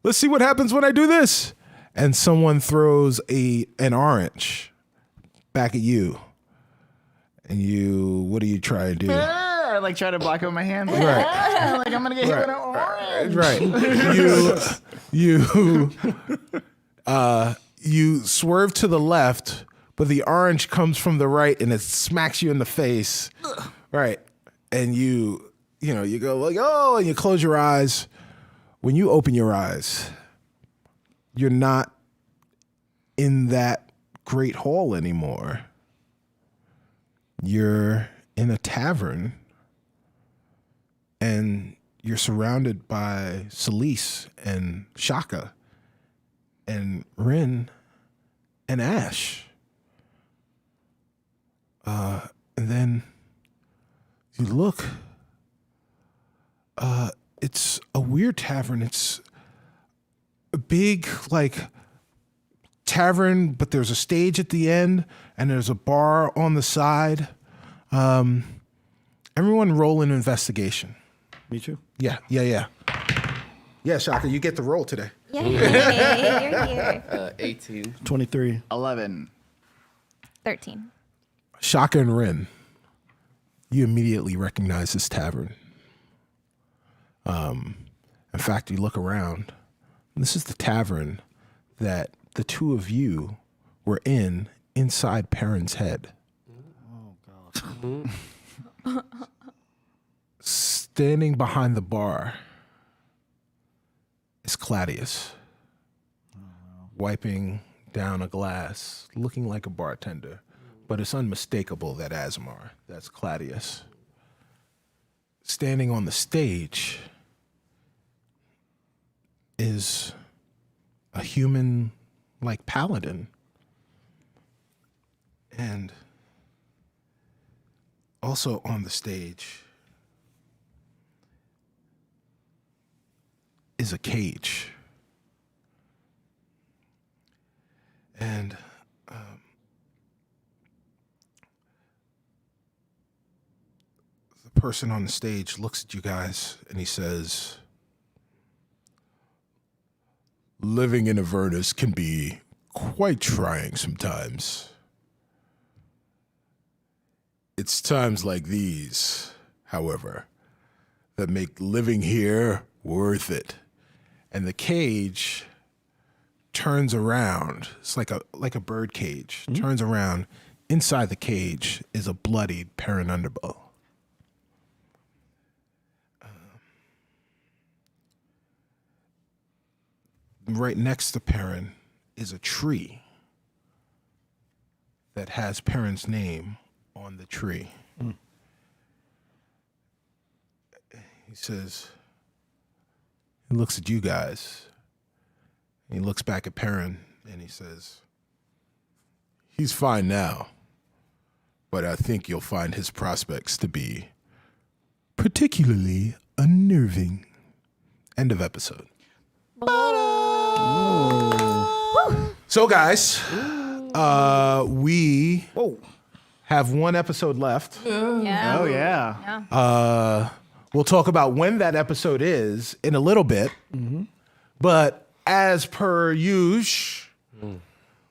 Let's see what happens when I do this. And someone throws an orange back at you. And what do you try to do? I like try to block it with my hand. Like, Right. like I'm gonna get hit with an orange. Right. You swerve to the left, but the orange comes from the right and it smacks you in the face. Right. And you go like, oh, and you close your eyes. When you open your eyes, you're not in that great hall anymore. You're in a tavern, and you're surrounded by Celise and Shaka and Rin and Ash. And then you look. It's a weird tavern. It's a big, tavern, but there's a stage at the end, and there's a bar on the side. Everyone roll an investigation. Me too. Yeah. Yeah, Shaka, you get the roll today. Yay, you're here. 18. 23. 11. 13. Shaka and Rin, you immediately recognize this tavern. In fact, you look around, and this is the tavern that the two of you were inside Perrin's head. Oh, God. Standing behind the bar is Claudius, wiping down a glass, looking like a bartender, but it's unmistakable that Asmar, that's Claudius. Standing on the stage is a human like paladin, and also on the stage is a cage. And the person on the stage looks at you guys and he says, living in Avernus can be quite trying sometimes. It's times like these, however, that make living here worth it. And the cage turns around. It's like a bird cage. Turns around. Inside the cage is a bloodied Perrin Underbow. Right next to Perrin is a tree that has Perrin's name on the tree. He says, he looks at you guys. He looks back at Perrin and he says, he's fine now, but I think you'll find his prospects to be particularly unnerving. End of episode. So guys, we have one episode left. Yeah. Oh yeah. We'll talk about when that episode is in a little bit. But as per usual,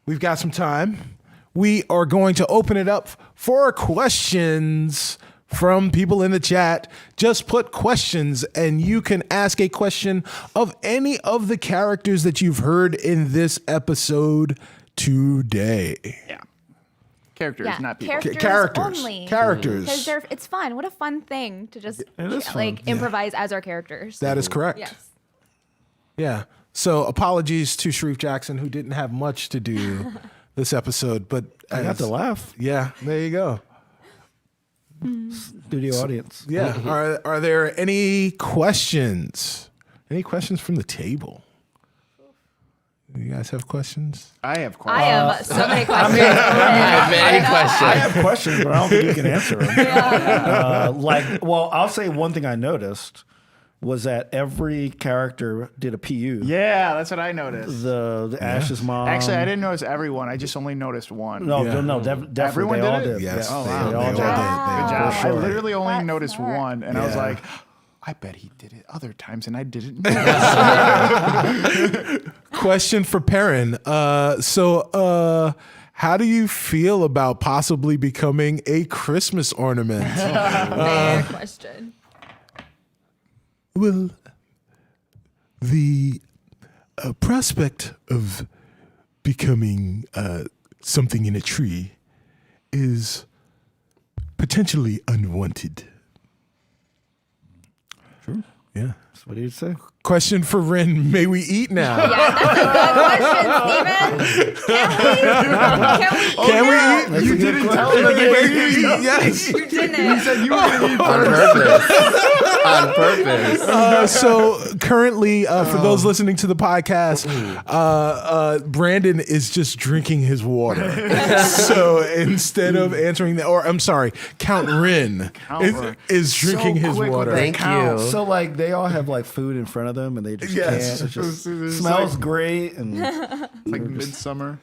we've got some time. We are going to open it up for questions from people in the chat. Just put questions and you can ask a question of any of the characters that you've heard in this episode today. Yeah. Characters, not people. Characters. Only. Characters. Because it's fun. What a fun thing to just is fun. improvise as our characters. That is correct. Yes. Yeah. So apologies to Sharif Jackson, who didn't have much to do this episode, but I got to laugh. Yeah, there you go. Studio audience. Yeah. Are there any questions? Any questions from the table? You guys have questions? I have questions. I have so many questions. Many questions. I have questions, but I don't think you can answer them. I'll say one thing I noticed was that every character did a PU. Yeah, that's what I noticed. The Ash's mom. Actually, I didn't notice everyone. I just only noticed one. No, Yeah. definitely Everyone they all did it? did. Yes, Yeah. Oh, they, wow. they all did. Good job. sure. I literally only That's noticed smart. one, and I was Yeah. like, I bet he did it other times, and I didn't know. Question for Perrin. So how do you feel about possibly becoming a Christmas ornament? Fair question. Well, the prospect of becoming something in a tree is potentially unwanted. True. Yeah. That's what he'd say. Question for Rin. May we eat now? Yeah, that's a good question, Steven. Can we eat? Can we eat? You didn't tell him that you were gonna eat. Yes. You didn't. said you were going to eat On purpose. On purpose. So currently, for those listening to the podcast, Brandon is just drinking his water. So instead of answering that, or I'm sorry, Count Rin Rin. is drinking his quick with water. that Thank count. you. So they all have food in front of them, and they just Yes. can't. It just It's smells like- great, and It's like midsummer.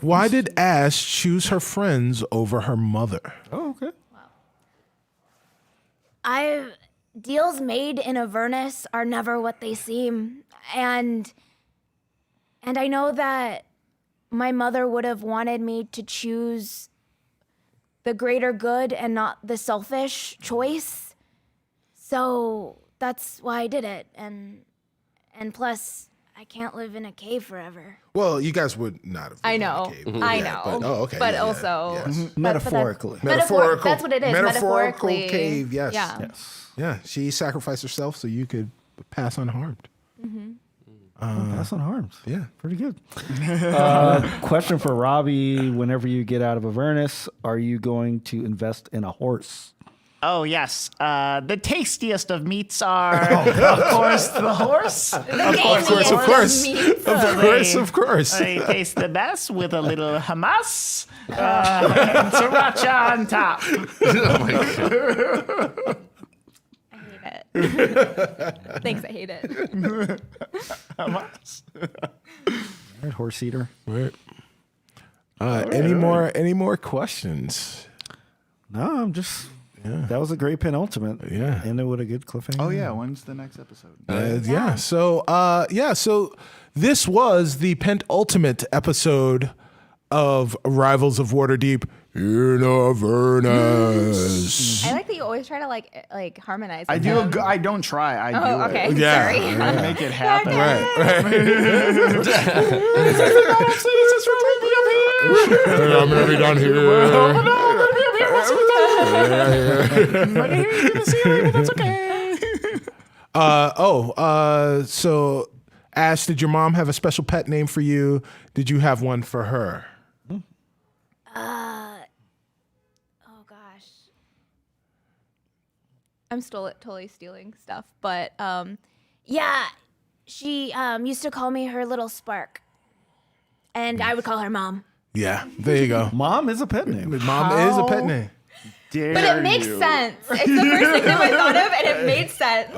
Why did Ash choose her friends over her mother? oh, okay. Deals made in Avernus are never what they seem. And I know that my mother would have wanted me to choose the greater good and not the selfish choice. So that's why I did it. And plus, I can't live in a cave forever. Well, you guys would not have. I lived in a know. cave. I Yeah, know. But, okay. But yeah, also- yes. Metaphorically. Metaphorical. That's what it is. Metaphorical Metaphorically. cave. Yes. Yeah. Yes. Yeah. She sacrificed herself so you could pass unharmed. That's unharmed. Yeah. Pretty good. Question for Robbie. Whenever you get out of Avernus, are you going to invest in a horse? Oh, yes. The tastiest of meats are, of course, the horse. Of course. They taste the best with a little hummus and sriracha on top. Oh my God. I hate it. Thanks, I hate it. Hummus. Right, horse eater. Right. Any more questions? No, I'm just. Yeah. That was a great penultimate. Yeah. Ended with a good cliffhanger. Oh yeah, when's the next episode? So this was the penultimate episode of Rivals of Waterdeep in Avernus. I like that you always try to like harmonize. I with do. them. I don't try. I do. Oh, okay. Yeah. Sorry. I make it happen. Right. I'm gonna be down here. So Ash, did your mom have a special pet name for you? Did you have one for her? Oh gosh. I'm still totally stealing stuff, but Yeah, she used to call me her little spark, and I would call her mom. Yeah, there you go. Mom is a pet name. Mom is a pet name. but it makes sense. It's the first thing that I thought of, and it made sense.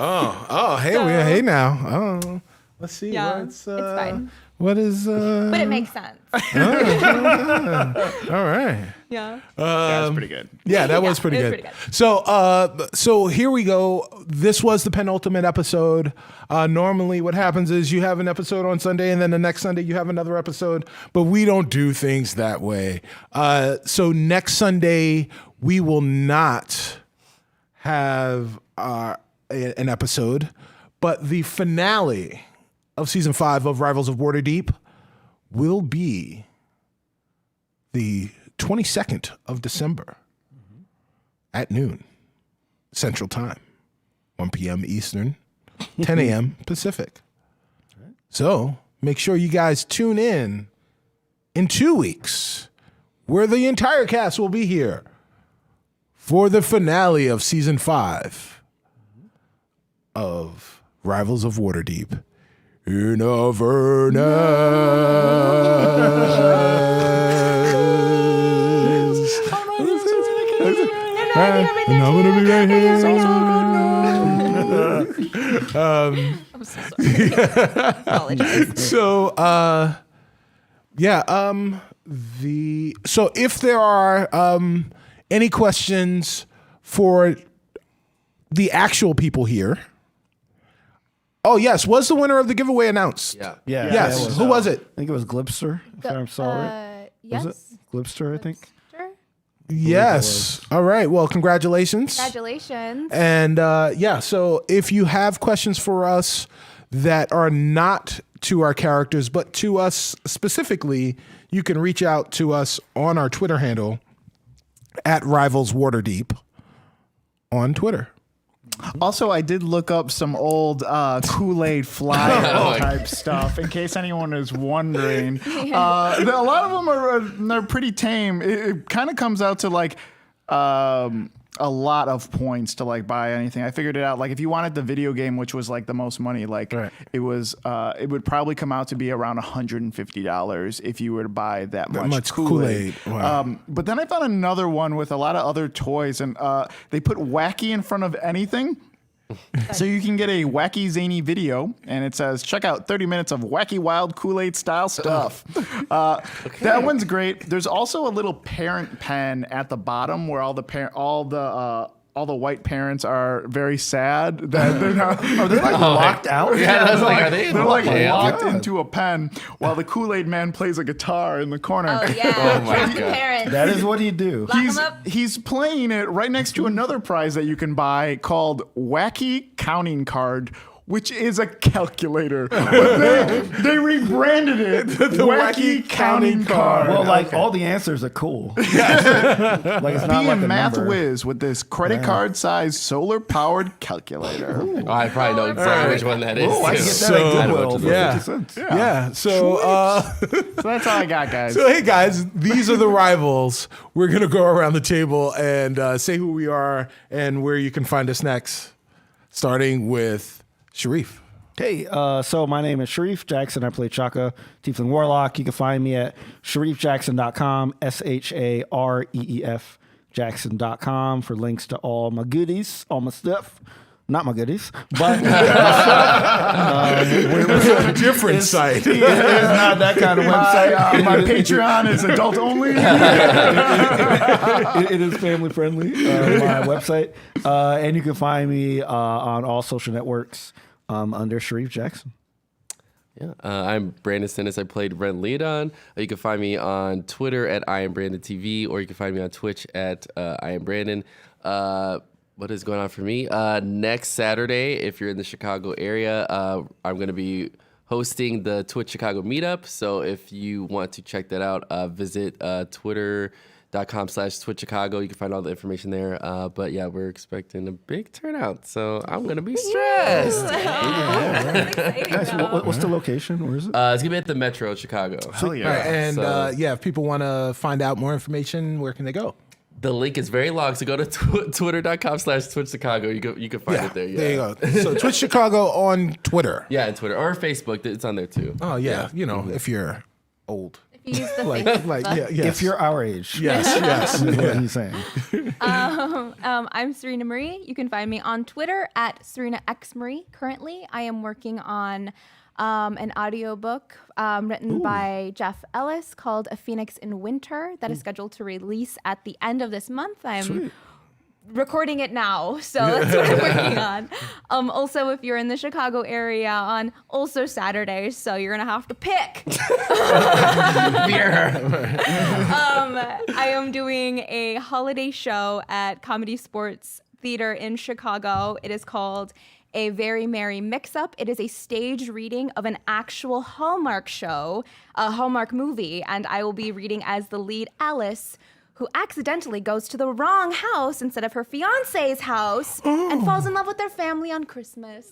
Hey now. Oh, let's see. Yeah, What's, it's fine. What is? But it makes sense. All right. Yeah. That's pretty good. Yeah, that was pretty it was good. pretty good. So here we go. This was the penultimate episode. Normally, what happens is you have an episode on Sunday, and then the next Sunday you have another episode. But we don't do things that way. So next Sunday we will not have an episode, but the finale of season 5 of Rivals of Waterdeep will be the 22nd of December at noon Central Time, 1 p.m. Eastern, 10 a.m. Pacific. So make sure you guys tune in 2 weeks, where the entire cast will be here for the finale of season 5 of Rivals of Waterdeep in Avernus. And I'm gonna be right here. I'm so sorry. Apologize. So, so if there are any questions for the actual people here. Oh yes, was the winner of the giveaway announced? Yeah. Yeah. Yes. it Who was it? I think it was Glipster. If I saw right. Yes. Was it Glipster? I think. Sure. Yes. All right. Well, congratulations. Congratulations. And so if you have questions for us that are not to our characters, but to us specifically, you can reach out to us on our Twitter handle at Rivals Waterdeep on Twiter. Also, I did look up some old Kool-Aid flyer type stuff in case anyone is wondering. A lot of them they're pretty tame. It kind of comes out to like a lot of points to like buy anything. I figured it out. Like if you wanted the video game, which was like the most money, like it was, it would probably come out to be around $150 if you were to buy that much Kool-Aid. Wow. But then I found another one with a lot of other toys, and they put wacky in front of anything. So you can get a wacky zany video, and it says, check out 30 minutes of wacky wild Kool-Aid style stuff. That one's great. There's also a little parent pen at the bottom where all the white parents are very sad that they're not. Are they like locked out? Yeah, that's like, are they? They're like Yeah. locked into a pen while the Kool-Aid man plays a guitar in the corner. Oh yeah. Oh, my Trap the God. parents. That is what he do. Lock 'em up. He's playing it right next to another prize that you can buy called Wacky Counting Card, which is a calculator. But they rebranded it the wacky counting card. Well, like all the answers are cool. Like it's not Be like a a math number. whiz with this credit card sized solar powered calculator. Oh, I probably know exactly which one that is. Oh, I too. can get that at I know Goodwill what for to Yeah. 50 cents. Yeah. So, So that's all I got, guys. so hey guys, these are the rivals. We're gonna go around the table and say who we are and where you can find us next. Starting with Shareef. Hey, so my name is Sharif Jackson. I play Chaka, Tiefling Warlock. You can find me at sharifjackson.com, SHAREEF Jackson.com for links to all my goodies, all my stuff. Not my goodies, but Different site. it's not that kind of website. My Patreon is adult only. It is family friendly, my website. And you can find me on all social networks under Sharif Jackson. Yeah, I'm Brandon Stennis. I played Ren Leadon. You can find me on Twitter at I am Brandon TV, or you can find me on Twitch at I am Brandon. What is going on for me? Next Saturday, if you're in the Chicago area, I'm going to be hosting the Twitch Chicago Meetup. So if you want to check that out, visit twitter.com/Twitch Chicago. You can find all the information there. But yeah, we're expecting a big turnout. So I'm going to be stressed. Guys, what's the location? Where is it? It's going to be at the Metro Chicago. Hell yeah. All right, and So- if people want to find out more information, where can they go? The link is very long, so go to twitter.com/Twitch Chicago. You can find it there. Yeah. There you go. So Twitch Chicago on Twitter. Yeah, and Twitter or Facebook. It's on there too. Oh yeah, you know, if you're old. If you use the Like Facebook. yeah, yes. If you're our age. yes. Is what he's saying. I'm SurenaXMarie. You can find me on Twitter at SurenaXMarie. Currently, I am working on an audiobook written by Jeff Ellis called A Phoenix in Winter that is scheduled to release at the end of this month. I'm recording it now, so that's what I'm working on. Also, if you're in the Chicago area on also Saturdays, so you're gonna have to pick. I am doing a holiday show at Comedy Sports Theater in Chicago. It is called A Very Merry Mix-Up. It is a stage reading of an actual Hallmark show, a Hallmark movie, and I will be reading as the lead Alice, who accidentally goes to the wrong house instead of her fiance's house and falls in love with their family on Christmas.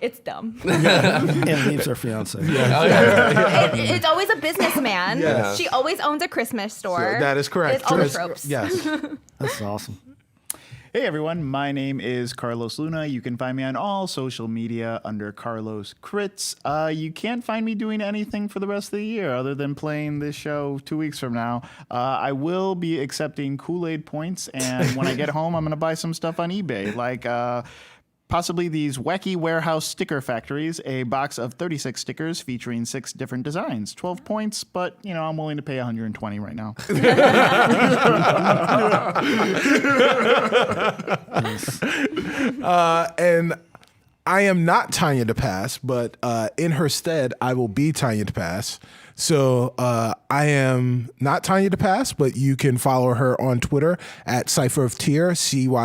It's dumb. And leaves her fiance. It's always a businessman. Yes. She always owns a Christmas store. That is correct. It's all the tropes. Yes. That's awesome. Hey everyone, my name is Carlos Luna. You can find me on all social media under Carlos Crits. You can't find me doing anything for the rest of the year other than playing this show 2 weeks from now. I will be accepting Kool-Aid points, and when I get home, I'm going to buy some stuff on eBay, like possibly these wacky warehouse sticker factories, a box of 36 stickers featuring 6 different designs, 12 points, but you know, I'm willing to pay 120 right now. And I am not Tanya DePass, but in her stead, I will be Tanya DePass. So I am not Tanya DePass, but you can follow her on Twitter at Cypher of Tyr, CYPHEROFTYR.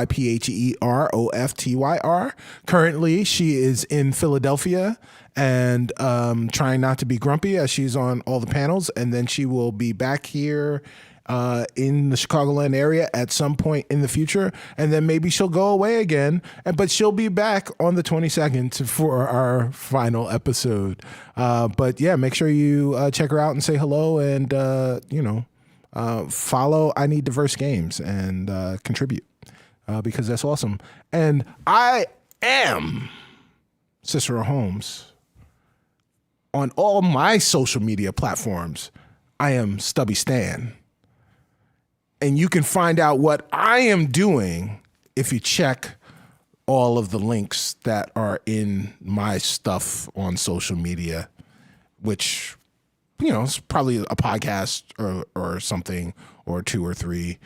Currently, she is in Philadelphia and trying not to be grumpy as she's on all the panels. And then she will be back here in the Chicagoland area at some point in the future, and then maybe she'll go away again, but she'll be back on the 22nd for our final episode. But yeah, make sure you check her out and say hello, and follow I Need Diverse Games and contribute because that's awesome. And I am Cicero Holmes on all my social media platforms. I am Stubby Stan. And you can find out what I am doing if you check all of the links that are in my stuff on social media, which, you know, it's probably a podcast or something or 2 or 3.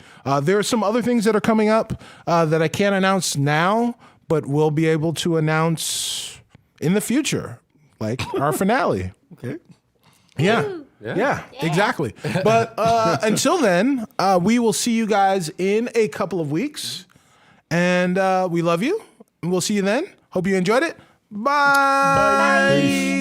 There are some other things that are coming up that I can't announce now, but we'll be able to announce in the future, like our finale. Okay. Yeah, exactly. But until then, we will see you guys in a couple of weeks. And we love you. And we'll see you then. Hope you enjoyed it. Bye.